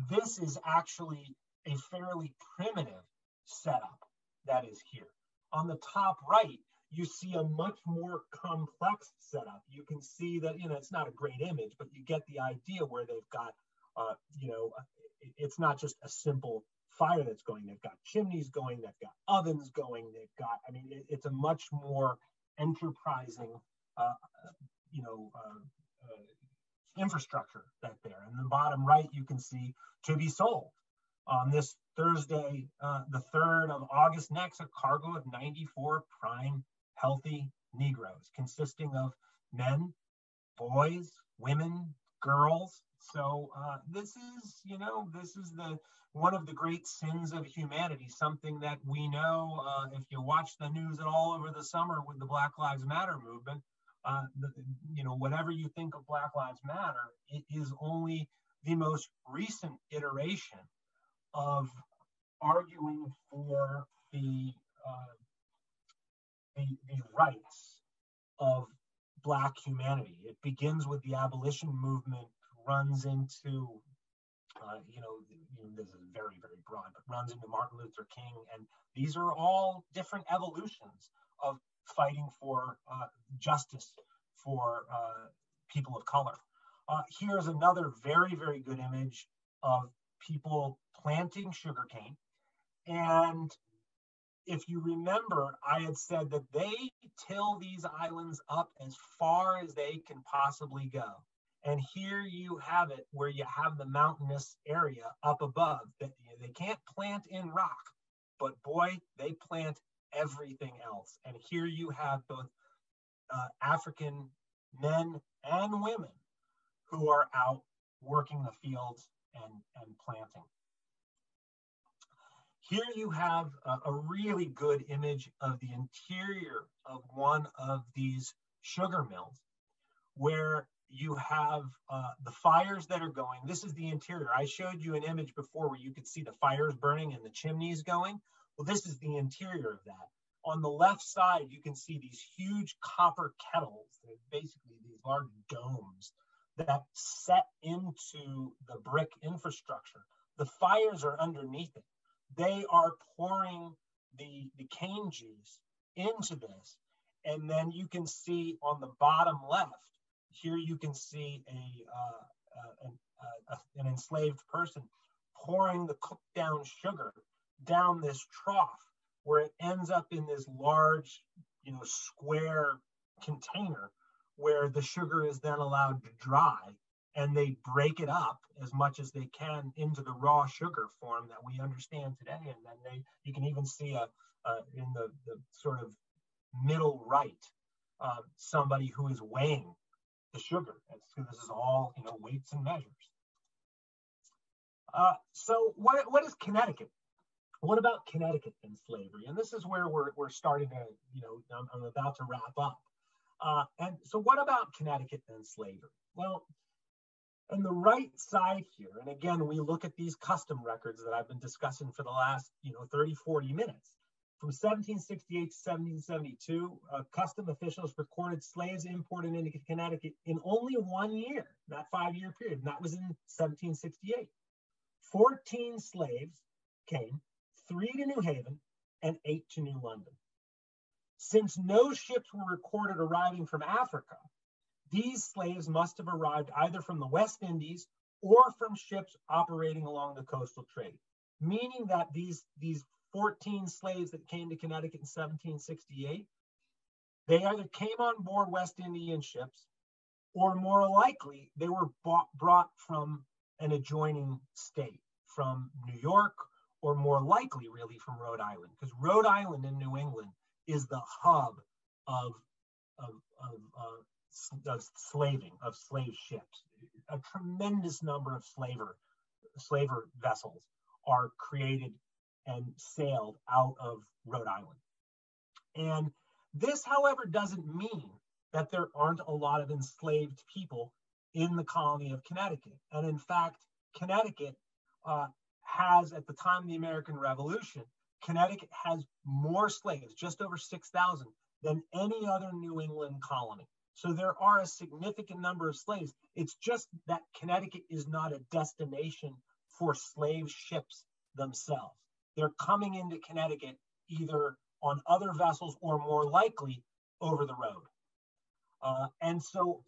This is actually a fairly primitive setup that is here. On the top right, you see a much more complex setup. You can see that, you know, it's not a great image, but you get the idea where they've got, you know, it's not just a simple fire that's going. They've got chimneys going, they've got ovens going, they've got, I mean, it's a much more enterprising, you know, infrastructure that's there. And the bottom right, you can see to be sold. On this Thursday, the 3rd of August next, a cargo of 94 prime healthy Negroes consisting of men, boys, women, girls. So this is, you know, this is one of the great sins of humanity, something that we know if you watch the news at all over the summer with the Black Lives Matter movement, you know, whatever you think of Black Lives Matter, it is only the most recent iteration of arguing for the rights of Black humanity. It begins with the abolition movement, runs into, you know, this is very, very broad, but runs into Martin Luther King. And these are all different evolutions of fighting for justice for people of color. Here's another very, very good image of people planting sugarcane. And if you remember, I had said that they till these islands up as far as they can possibly go. And here you have it where you have the mountainous area up above. They can't plant in rock, but boy, they plant everything else. And here you have both African men and women who are out working the fields and planting. Here you have a really good image of the interior of one of these sugar mills, where you have the fires that are going. This is the interior. I showed you an image before where you could see the fires burning and the chimneys going. Well, this is the interior of that. On the left side, you can see these huge copper kettles. They're basically these large domes that set into the brick infrastructure. The fires are underneath it. They are pouring the cane juice into this. And then you can see on the bottom left, here you can see an enslaved person pouring the cooked down sugar down this trough, where it ends up in this large, square container where the sugar is then allowed to dry, and they break it up as much as they can into the raw sugar form that we understand today. And then you can even see in the sort of middle right, somebody who is weighing the sugar. So this is all, weights and measures. So what is Connecticut? What about Connecticut and slavery? And this is where we're starting to, I'm about to wrap up. And so what about Connecticut and slavery? Well, on the right side here, and again, we look at these custom records that I've been discussing for the last, 30, 40 minutes. From 1768 to 1772, custom officials recorded slaves imported into Connecticut in only 1 year, that 5-year period, and that was in 1768. 14 slaves came, 3 to New Haven, and 8 to New London. Since no ships were recorded arriving from Africa, these slaves must have arrived either from the West Indies or from ships operating along the coastal trade, meaning that these 14 slaves that came to Connecticut in 1768, they either came on board West Indian ships, or more likely, they were brought from an adjoining state, from New York, or more likely, really, from Rhode Island, because Rhode Island in New England is the hub of slaving, of slave ships. A tremendous number of slaver vessels are created and sailed out of Rhode Island. And this, however, doesn't mean that there aren't a lot of enslaved people in the colony of Connecticut. And in fact, Connecticut has, at the time of the American Revolution, Connecticut has more slaves, just over 6,000, than any other New England colony. So there are a significant number of slaves. It's just that Connecticut is not a destination for slave ships themselves. They're coming into Connecticut either on other vessels or more likely over the road. And so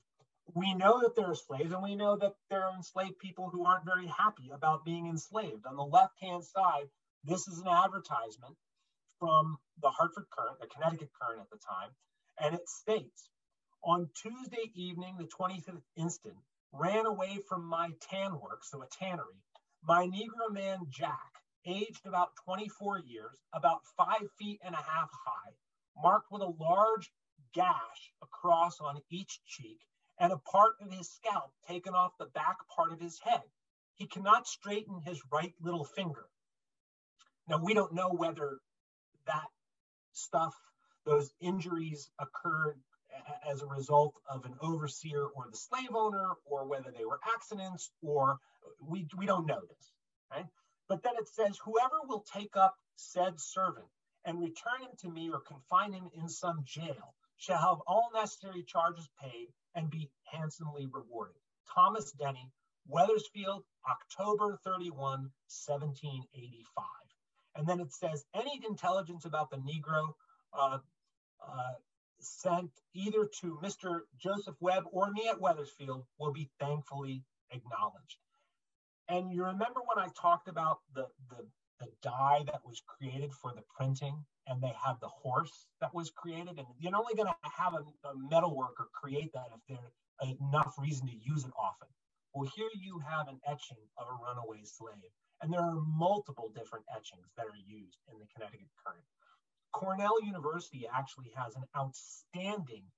we know that there are slaves, and we know that there are enslaved people who aren't very happy about being enslaved. On the left-hand side, this is an advertisement from the Hartford Courant, the Connecticut Courant at the time, and it states, "On Tuesday evening, the 25th instant, ran away from my tan work," so a tannery, "my Negro man Jack, aged about 24 years, about 5 feet and a half high, marked with a large gash across on each cheek, and a part of his scalp taken off the back part of his head. He cannot straighten his right little finger." Now, we don't know whether that stuff, those injuries occurred as a result of an overseer or the slave owner, or whether they were accidents, or we don't know this, right? But then it says, "Whoever will take up said servant and return him to me or confine him in some jail shall have all necessary charges paid and be handsomely rewarded." Thomas Denny, Wethersfield, October 31, 1785. And then it says, "Any intelligence about the Negro sent either to Mr. Joseph Webb or me at Wethersfield will be thankfully acknowledged." And you remember when I talked about the dye that was created for the printing, and they have the horse that was created, and you're only going to have a metal worker create that if there's enough reason to use it often. Well, here you have an etching of a runaway slave, and there are multiple different etchings that are used in the Connecticut Courant. Cornell University actually has an outstanding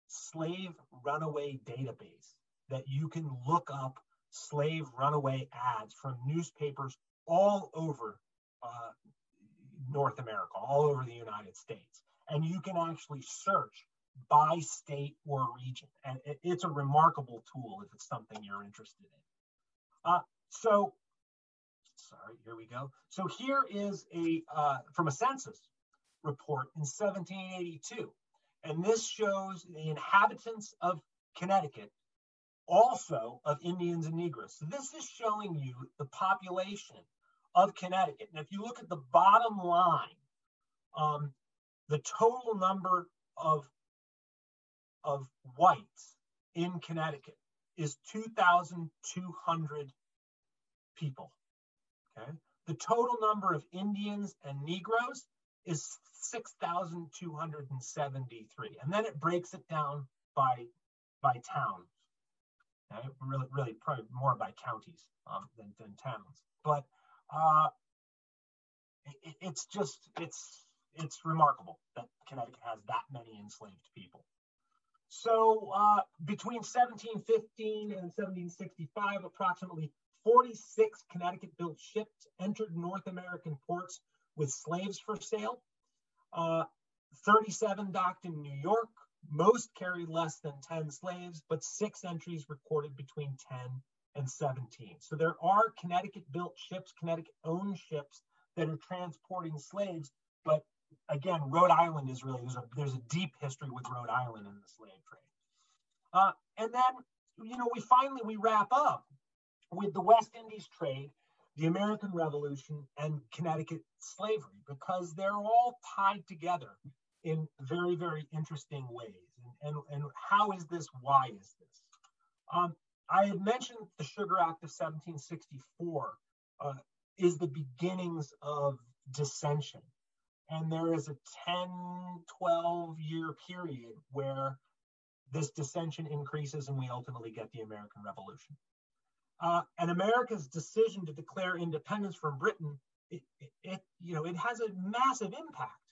slave runaway database that you can look up slave runaway ads from newspapers all over North America, all over the United States. And you can actually search by state or region. And it's a remarkable tool if it's something you're interested in. Here we go. So here is from a census report in 1782. And this shows the inhabitants of Connecticut also of Indians and Negroes. So this is showing you the population of Connecticut. And if you look at the bottom line, the total number of whites in Connecticut is 2,200 people. Okay. The total number of Indians and Negroes is 6,273. And then it breaks it down by towns. Okay? Really probably more by counties than towns. But it's remarkable that Connecticut has that many enslaved people. So between 1715 and 1765, approximately 46 Connecticut-built ships entered North American ports with slaves for sale. 37 docked in New York. Most carried less than 10 slaves, but 6 entries recorded between 10 and 17. So there are Connecticut-built ships, Connecticut-owned ships that are transporting slaves. But again, Rhode Island is really, there's a deep history with Rhode Island in the slave trade. And then, we wrap up with the West Indies trade, the American Revolution, and Connecticut slavery, because they're all tied together in very, very interesting ways. And how is this? Why is this? I had mentioned the Sugar Act of 1764 is the beginnings of dissension. And there is a 10, 12-year period where this dissension increases and we ultimately get the American Revolution. And America's decision to declare independence from Britain, it has a massive impact.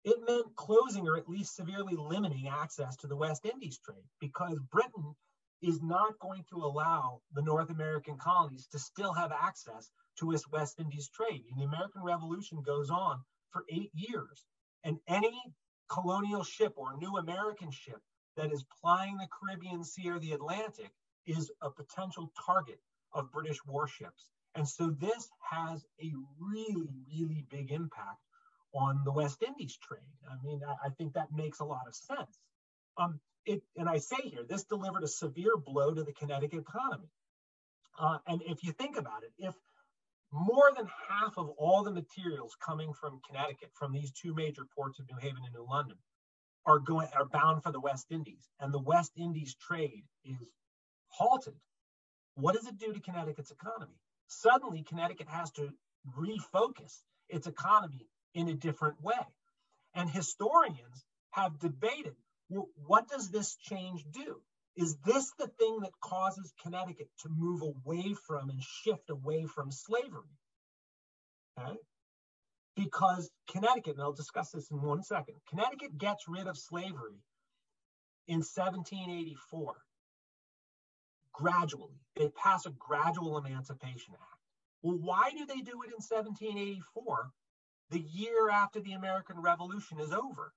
It meant closing or at least severely limiting access to the West Indies trade, because Britain is not going to allow the North American colonies to still have access to its West Indies trade. And the American Revolution goes on for 8 years. And any colonial ship or new American ship that is plying the Caribbean Sea or the Atlantic is a potential target of British warships. And so this has a really, really big impact on the West Indies trade. I mean, I think that makes a lot of sense. And I say here, this delivered a severe blow to the Connecticut economy. And if you think about it, if more than half of all the materials coming from Connecticut, from these 2 major ports of New Haven and New London, are bound for the West Indies, and the West Indies trade is halted, what does it do to Connecticut's economy? Suddenly, Connecticut has to refocus its economy in a different way. And historians have debated, well, what does this change do? Is this the thing that causes Connecticut to move away from and shift away from slavery? Okay? Because Connecticut, and I'll discuss this in 1 second, Connecticut gets rid of slavery in 1784. Gradually. They pass a gradual Emancipation Act. Well, why do they do it in 1784, the year after the American Revolution is over?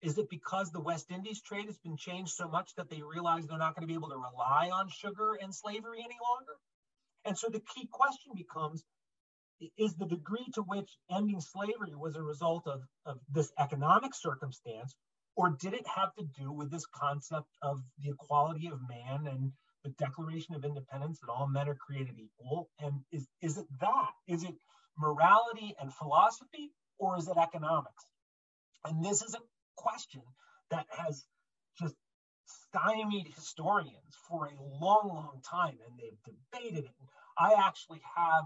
Is it because the West Indies trade has been changed so much that they realize they're not going to be able to rely on sugar and slavery any longer? And so the key question becomes, is the degree to which ending slavery was a result of this economic circumstance, or did it have to do with this concept of the equality of man and the Declaration of Independence, that all men are created equal? And is it that? Is it morality and philosophy, or is it economics? And this is a question that has just stymied historians for a long, long time, and they've debated it. I actually have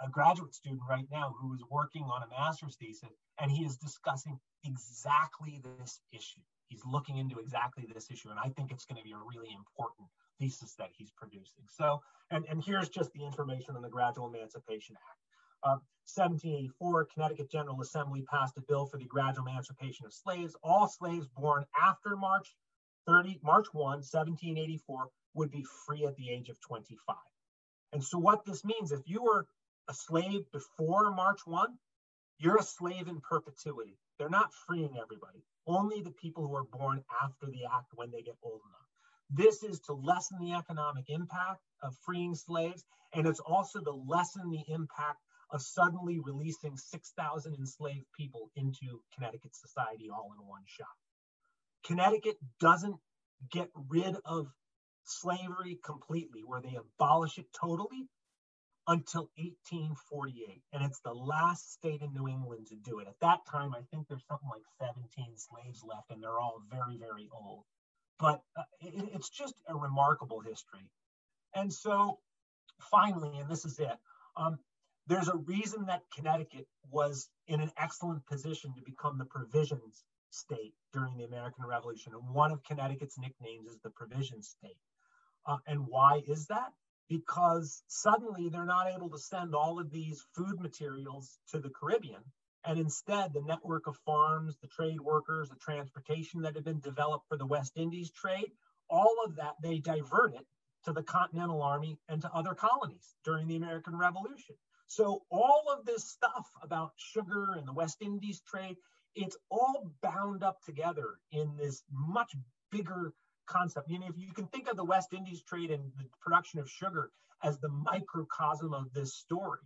a graduate student right now who is working on a master's thesis, and he is discussing exactly this issue. He's looking into exactly this issue, and I think it's going to be a really important thesis that he's producing. So, and here's just the information on the Gradual Emancipation Act. 1784, Connecticut General Assembly passed a bill for the gradual emancipation of slaves. All slaves born after March 1, 1784 would be free at the age of 25. And so what this means, if you were a slave before March 1, you're a slave in perpetuity. They're not freeing everybody, only the people who are born after the act when they get old enough. This is to lessen the economic impact of freeing slaves, and it's also to lessen the impact of suddenly releasing 6,000 enslaved people into Connecticut society all in one shot. Connecticut doesn't get rid of slavery completely, where they abolish it totally, until 1848. And it's the last state in New England to do it. At that time, I think there's something like 17 slaves left, and they're all very, very old. But it's just a remarkable history. And so finally, and this is it, there's a reason that Connecticut was in an excellent position to become the provisions state during the American Revolution. And one of Connecticut's nicknames is the provision state. And why is that? Because suddenly they're not able to send all of these food materials to the Caribbean. And instead, the network of farms, the trade workers, the transportation that had been developed for the West Indies trade, all of that, they diverted to the Continental Army and to other colonies during the American Revolution. So all of this stuff about sugar and the West Indies trade, it's all bound up together in this much bigger concept. You know, if you can think of the West Indies trade and the production of sugar as the microcosm of this story,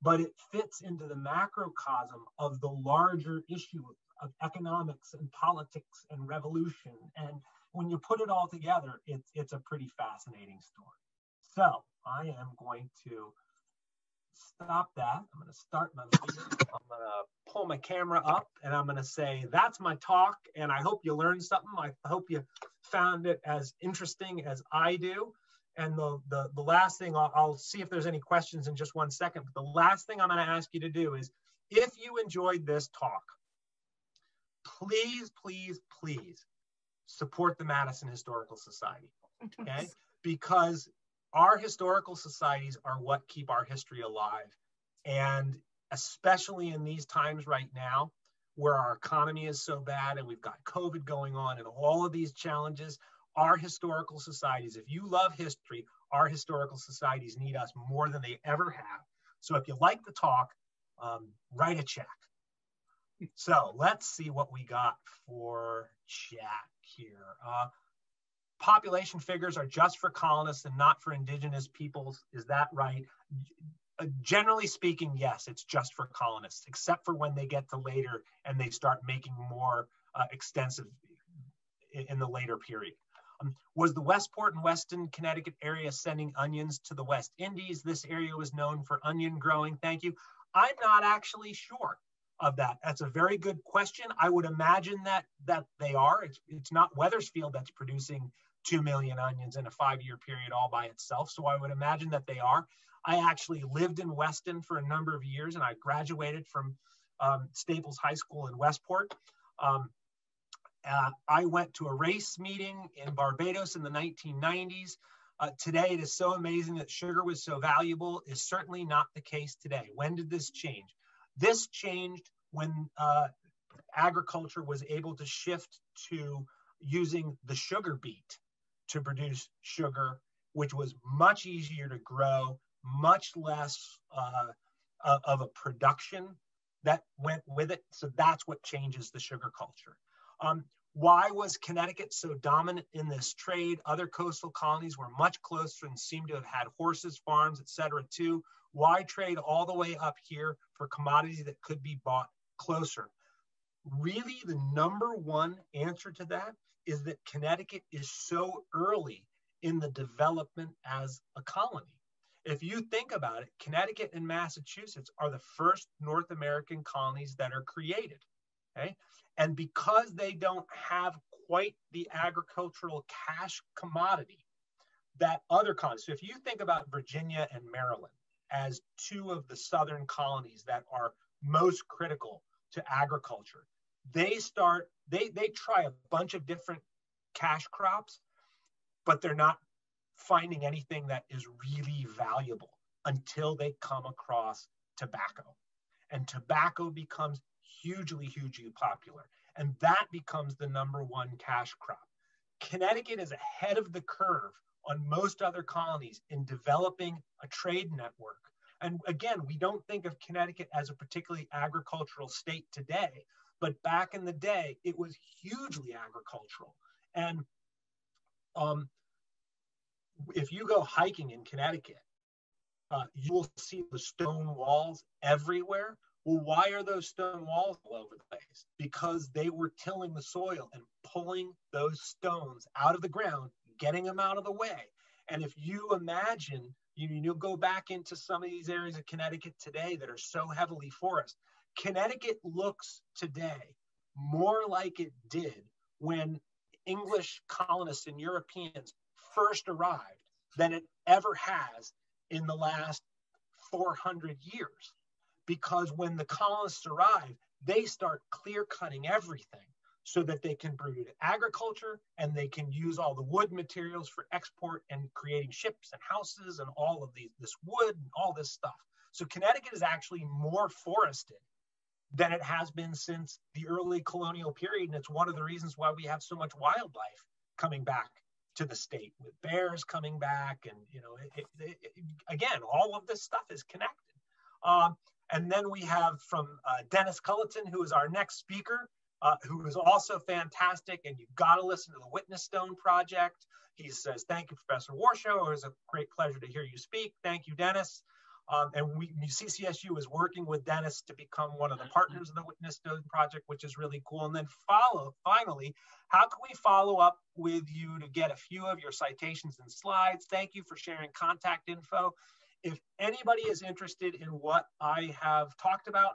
but it fits into the macrocosm of the larger issue of economics and politics and revolution. And when you put it all together, it's a pretty fascinating story. So I am going to stop that. I'm going to start my video. I'm going to pull my camera up and I'm going to say, that's my talk. And I hope you learned something. I hope you found it as interesting as I do. And the last thing, I'll see if there's any questions in just one second. But the last thing I'm going to ask you to do is, if you enjoyed this talk, please, please, please support the Madison Historical Society, okay? Because our historical societies are what keep our history alive. And especially in these times right now, where our economy is so bad and we've got COVID going on and all of these challenges, our historical societies, if you love history, our historical societies need us more than they ever have. So if you like the talk, write a check. So let's see what we got for chat here. Population figures are just for colonists and not for indigenous peoples. Is that right? Generally speaking, yes, it's just for colonists, except for when they get to later and they start making more extensive in the later period. Was the Westport and Weston, Connecticut area sending onions to the West Indies? This area was known for onion growing. Thank you. I'm not actually sure of that. That's a very good question. I would imagine that they are. It's not Wethersfield that's producing 2 million onions in a 5-year period all by itself. So I would imagine that they are. I actually lived in Weston for a number of years, and I graduated from Staples High School in Westport. I went to a race meeting in Barbados in the 1990s. Today, it is so amazing that sugar was so valuable is certainly not the case today. When did this change? This changed when agriculture was able to shift to using the sugar beet to produce sugar, which was much easier to grow, much less of a production that went with it. So that's what changes the sugar culture. Why was Connecticut so dominant in this trade? Other coastal colonies were much closer and seemed to have had horses, farms, etc. too. Why trade all the way up here for commodities that could be bought closer? Really, the number one answer to that is that Connecticut is so early in the development as a colony. If you think about it, Connecticut and Massachusetts are the first North American colonies that are created, okay? And because they don't have quite the agricultural cash commodity that other colonies, so if you think about Virginia and Maryland as two of the southern colonies that are most critical to agriculture, they try a bunch of different cash crops, but they're not finding anything that is really valuable until they come across tobacco. And tobacco becomes hugely, hugely popular. And that becomes the number one cash crop. Connecticut is ahead of the curve on most other colonies in developing a trade network. And again, we don't think of Connecticut as a particularly agricultural state today, but back in the day, it was hugely agricultural. And if you go hiking in Connecticut, you will see the stone walls everywhere. Well, why are those stone walls all over the place? Because they were tilling the soil and pulling those stones out of the ground, getting them out of the way. And if you imagine, you'll go back into some of these areas of Connecticut today that are so heavily forested. Connecticut looks today more like it did when English colonists and Europeans first arrived than it ever has in the last 400 years. Because when the colonists arrive, they start clear cutting everything so that they can breed agriculture and they can use all the wood materials for export and creating ships and houses and all of this wood and all this stuff. So Connecticut is actually more forested than it has been since the early colonial period. And it's one of the reasons why we have so much wildlife coming back to the state, with bears coming back. And, again, all of this stuff is connected. And then we have from Dennis Culleton, who is our next speaker, who is also fantastic. And you've got to listen to the Witness Stone Project. He says, thank you, Professor Warshauer. It was a great pleasure to hear you speak. Thank you, Dennis. And CCSU is working with Dennis to become one of the partners of the Witness Stone Project, which is really cool. And then finally, how can we follow up with you to get a few of your citations and slides? Thank you for sharing contact info. If anybody is interested in what I have talked about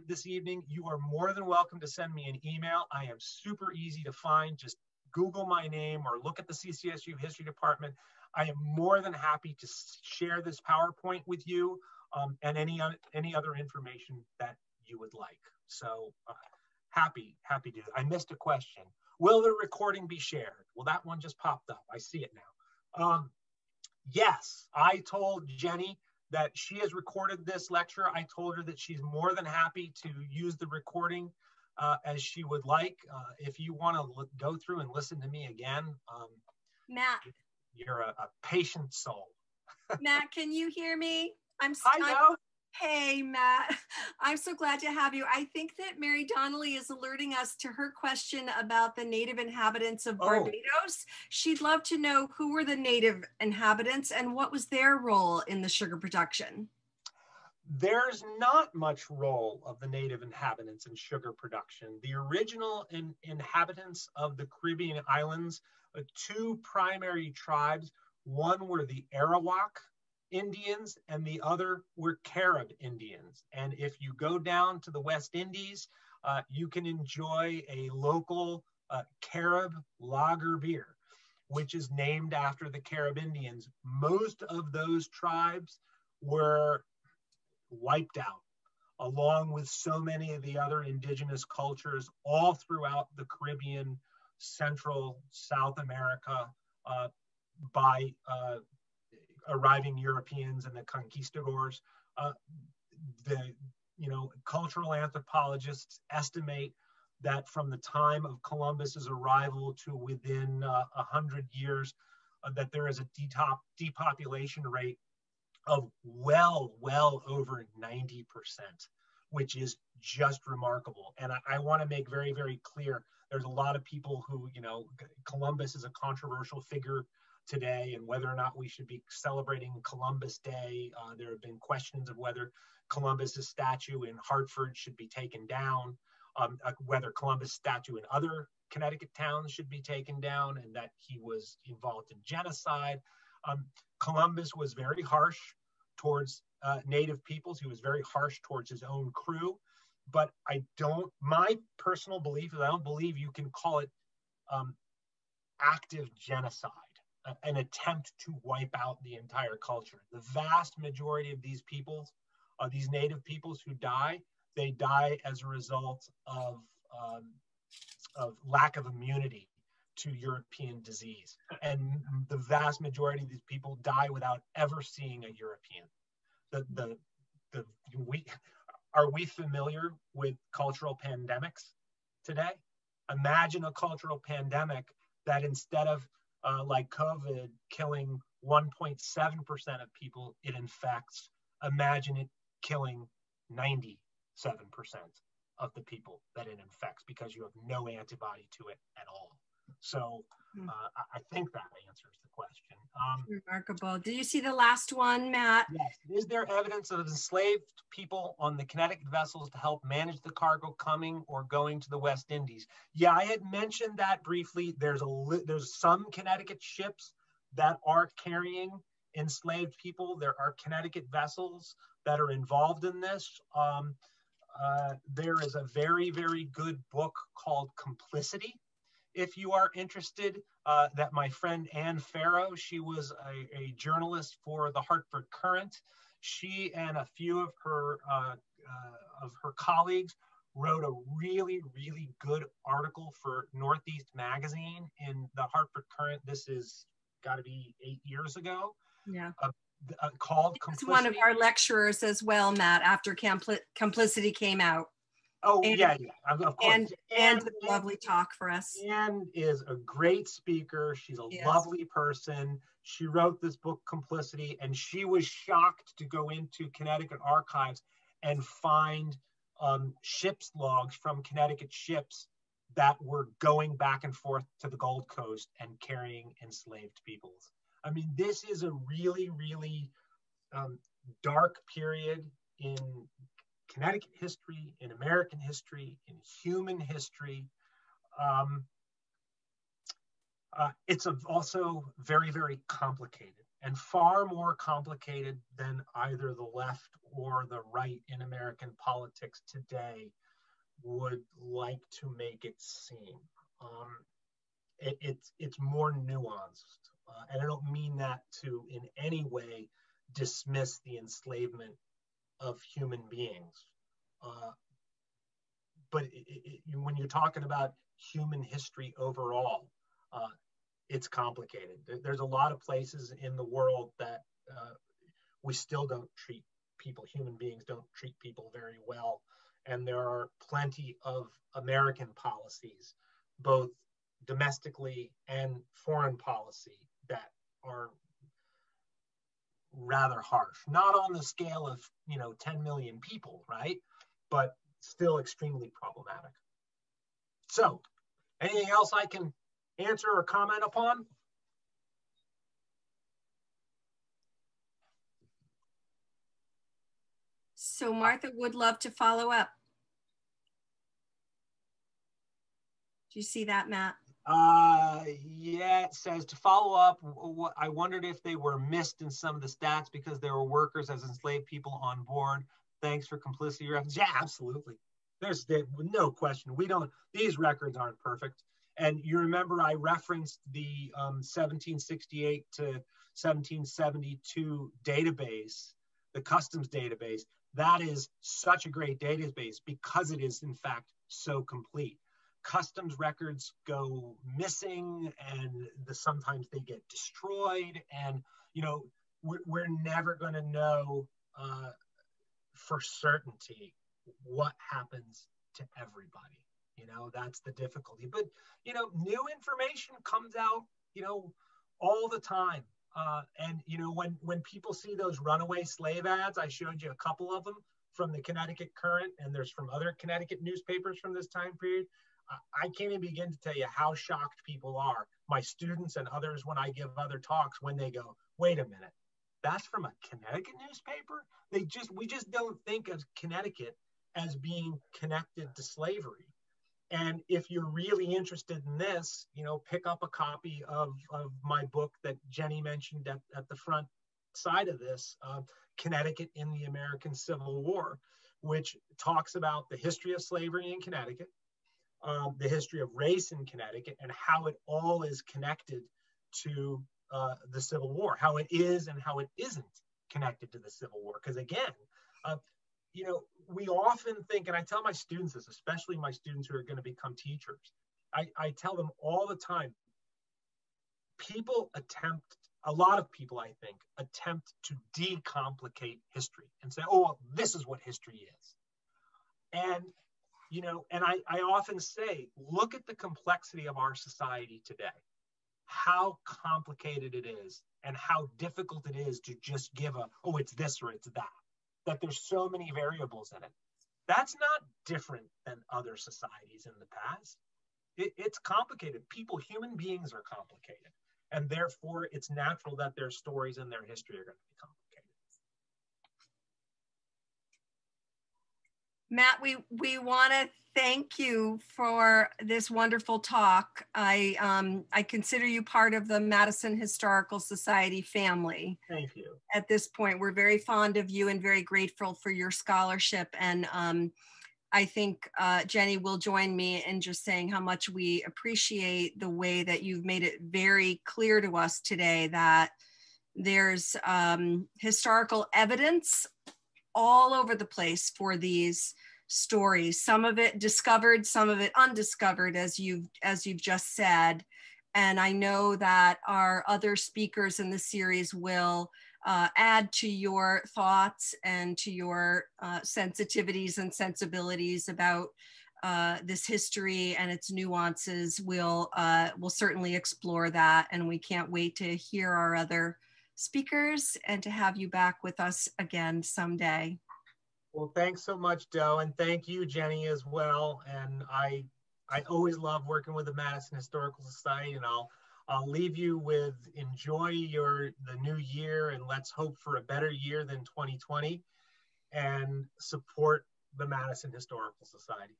this evening, you are more than welcome to send me an email. I am super easy to find. Just Google my name or look at the CCSU History Department. I am more than happy to share this PowerPoint with you and any other information that you would like. So happy to do that. I missed a question. Will the recording be shared? Well, that one just popped up. I see it now. Yes, I told Jenny that she has recorded this lecture. I told her that she's more than happy to use the recording as she would like. If you want to go through and listen to me again, Matt, you're a patient soul. Matt, can you hear me? I know. Hey, Matt, I'm so glad to have you. I think that Mary Donnelly is alerting us to her question about the native inhabitants of Barbados. She'd love to know who were the native inhabitants and what was their role in the sugar production. There's not much role of the native inhabitants in sugar production. The original inhabitants of the Caribbean islands, two primary tribes, one were the Arawak Indians and the other were Carib Indians. And if you go down to the West Indies, you can enjoy a local Carib lager beer, which is named after the Carib Indians. Most of those tribes were wiped out, along with so many of the other indigenous cultures all throughout the Caribbean, Central, South America, by arriving Europeans and the conquistadors. Cultural anthropologists estimate that from the time of Columbus's arrival to within 100 years, that there is a depopulation rate of well over 90%, which is just remarkable. And I want to make very, very clear, there's a lot of people who, Columbus is a controversial figure today and whether or not we should be celebrating Columbus Day. There have been questions of whether Columbus's statue in Hartford should be taken down, whether Columbus' statue in other Connecticut towns should be taken down, and that he was involved in genocide. Columbus was very harsh towards native peoples. He was very harsh towards his own crew. But my personal belief is I don't believe you can call it active genocide, an attempt to wipe out the entire culture. The vast majority of these peoples, these native peoples who die, they die as a result of lack of immunity to European disease. And the vast majority of these people die without ever seeing a European. Are we familiar with cultural pandemics today? Imagine a cultural pandemic that instead of like COVID killing 1.7% of people it infects, imagine it killing 97% of the people that it infects because you have no antibody to it at all. So I think that answers the question. Remarkable. Do you see the last one, Matt? Yes. Is there evidence of enslaved people on the Connecticut vessels to help manage the cargo coming or going to the West Indies? Yeah, I had mentioned that briefly. There's some Connecticut ships that are carrying enslaved people. There are Connecticut vessels that are involved in this. There is a very, very good book called Complicity, if you are interested, that my friend Ann Farrow, she was a journalist for the Hartford Courant. She and a few of her colleagues wrote a really, really good article for Northeast Magazine in the Hartford Courant. This is got to be 8 years ago. Yeah. Called Complicity. One of our lecturers as well, Matt, after Complicity came out. Oh, yeah, of course. And a lovely talk for us. Ann is a great speaker. She's a lovely person. She wrote this book, Complicity, and she was shocked to go into Connecticut archives and find ship's logs from Connecticut ships that were going back and forth to the Gold Coast and carrying enslaved peoples. I mean, this is a really, really dark period in Connecticut history, in American history, in human history. It's also very, very complicated, and far more complicated than either the left or the right in American politics today would like to make it seem. It's more nuanced, and I don't mean that to in any way dismiss the enslavement of human beings. But when you're talking about human history overall, it's complicated. There's a lot of places in the world that we still don't treat people, human beings don't treat people very well. And there are plenty of American policies, both domestically and foreign policy, that are rather harsh, not on the scale of 10 million people, right? But still extremely problematic. So, anything else I can answer or comment upon? So Martha would love to follow up. Do you see that, Matt? Yeah, it says to follow up, I wondered if they were missed in some of the stats because there were workers as enslaved people on board. Thanks for Complicity reference. Yeah, absolutely. There's no question. These records aren't perfect. And you remember I referenced the 1768 to 1772 database, the customs database. That is such a great database because it is in fact so complete. Customs records go missing and sometimes they get destroyed, and we're never going to know for certainty what happens to everybody. That's the difficulty. But new information comes out all the time, and when people see those runaway slave ads, I showed you a couple of them from the Connecticut Courant, and there's from other Connecticut newspapers from this time period. I can't even begin to tell you how shocked people are, my students and others, when I give other talks, when they go, wait a minute, that's from a Connecticut newspaper? We just don't think of Connecticut as being connected to slavery. And if you're really interested in this, pick up a copy of my book that Jenny mentioned at the front side of this, Connecticut in the American Civil War, which talks about the history of slavery in Connecticut, the history of race in Connecticut, and how it all is connected to the Civil War, how it is and how it isn't connected to the Civil War. Because again, we often think, and I tell my students this, especially my students who are going to become teachers, I tell them all the time, a lot of people, I think, attempt to decomplicate history and say, oh, well, this is what history is. And I often say, look at the complexity of our society today, how complicated it is and how difficult it is to just give it's this or it's that there's so many variables in it. That's not different than other societies in the past. it's complicated. Human beings are complicated. And therefore, it's natural that their stories and their history are going to be complicated. Matt, we want to thank you for this wonderful talk. I consider you part of the Madison Historical Society family. Thank you. At this point, we're very fond of you and very grateful for your scholarship. And I think Jenny will join me in just saying how much we appreciate the way that you've made it very clear to us today that there's historical evidence all over the place for these stories, some of it discovered, some of it undiscovered, as you've just said. And I know that our other speakers in the series will add to your thoughts and to your sensitivities and sensibilities about this history and its nuances. We'll certainly explore that, and we can't wait to hear our other speakers and to have you back with us again someday. Well, thanks so much, Doe, and thank you, Jenny, as well. And I always love working with the Madison Historical Society, and I'll leave you with enjoy the new year, and let's hope for a better year than 2020, and support the Madison Historical Society.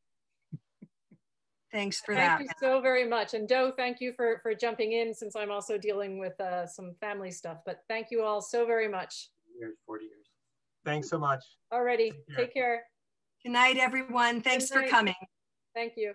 Thanks for that. Thank you so very much. And Doe, thank you for jumping in, since I'm also dealing with some family stuff, but thank you all so very much. 40 years. Thanks so much. Alrighty, take care. Good night, everyone. Thanks for coming. Thank you.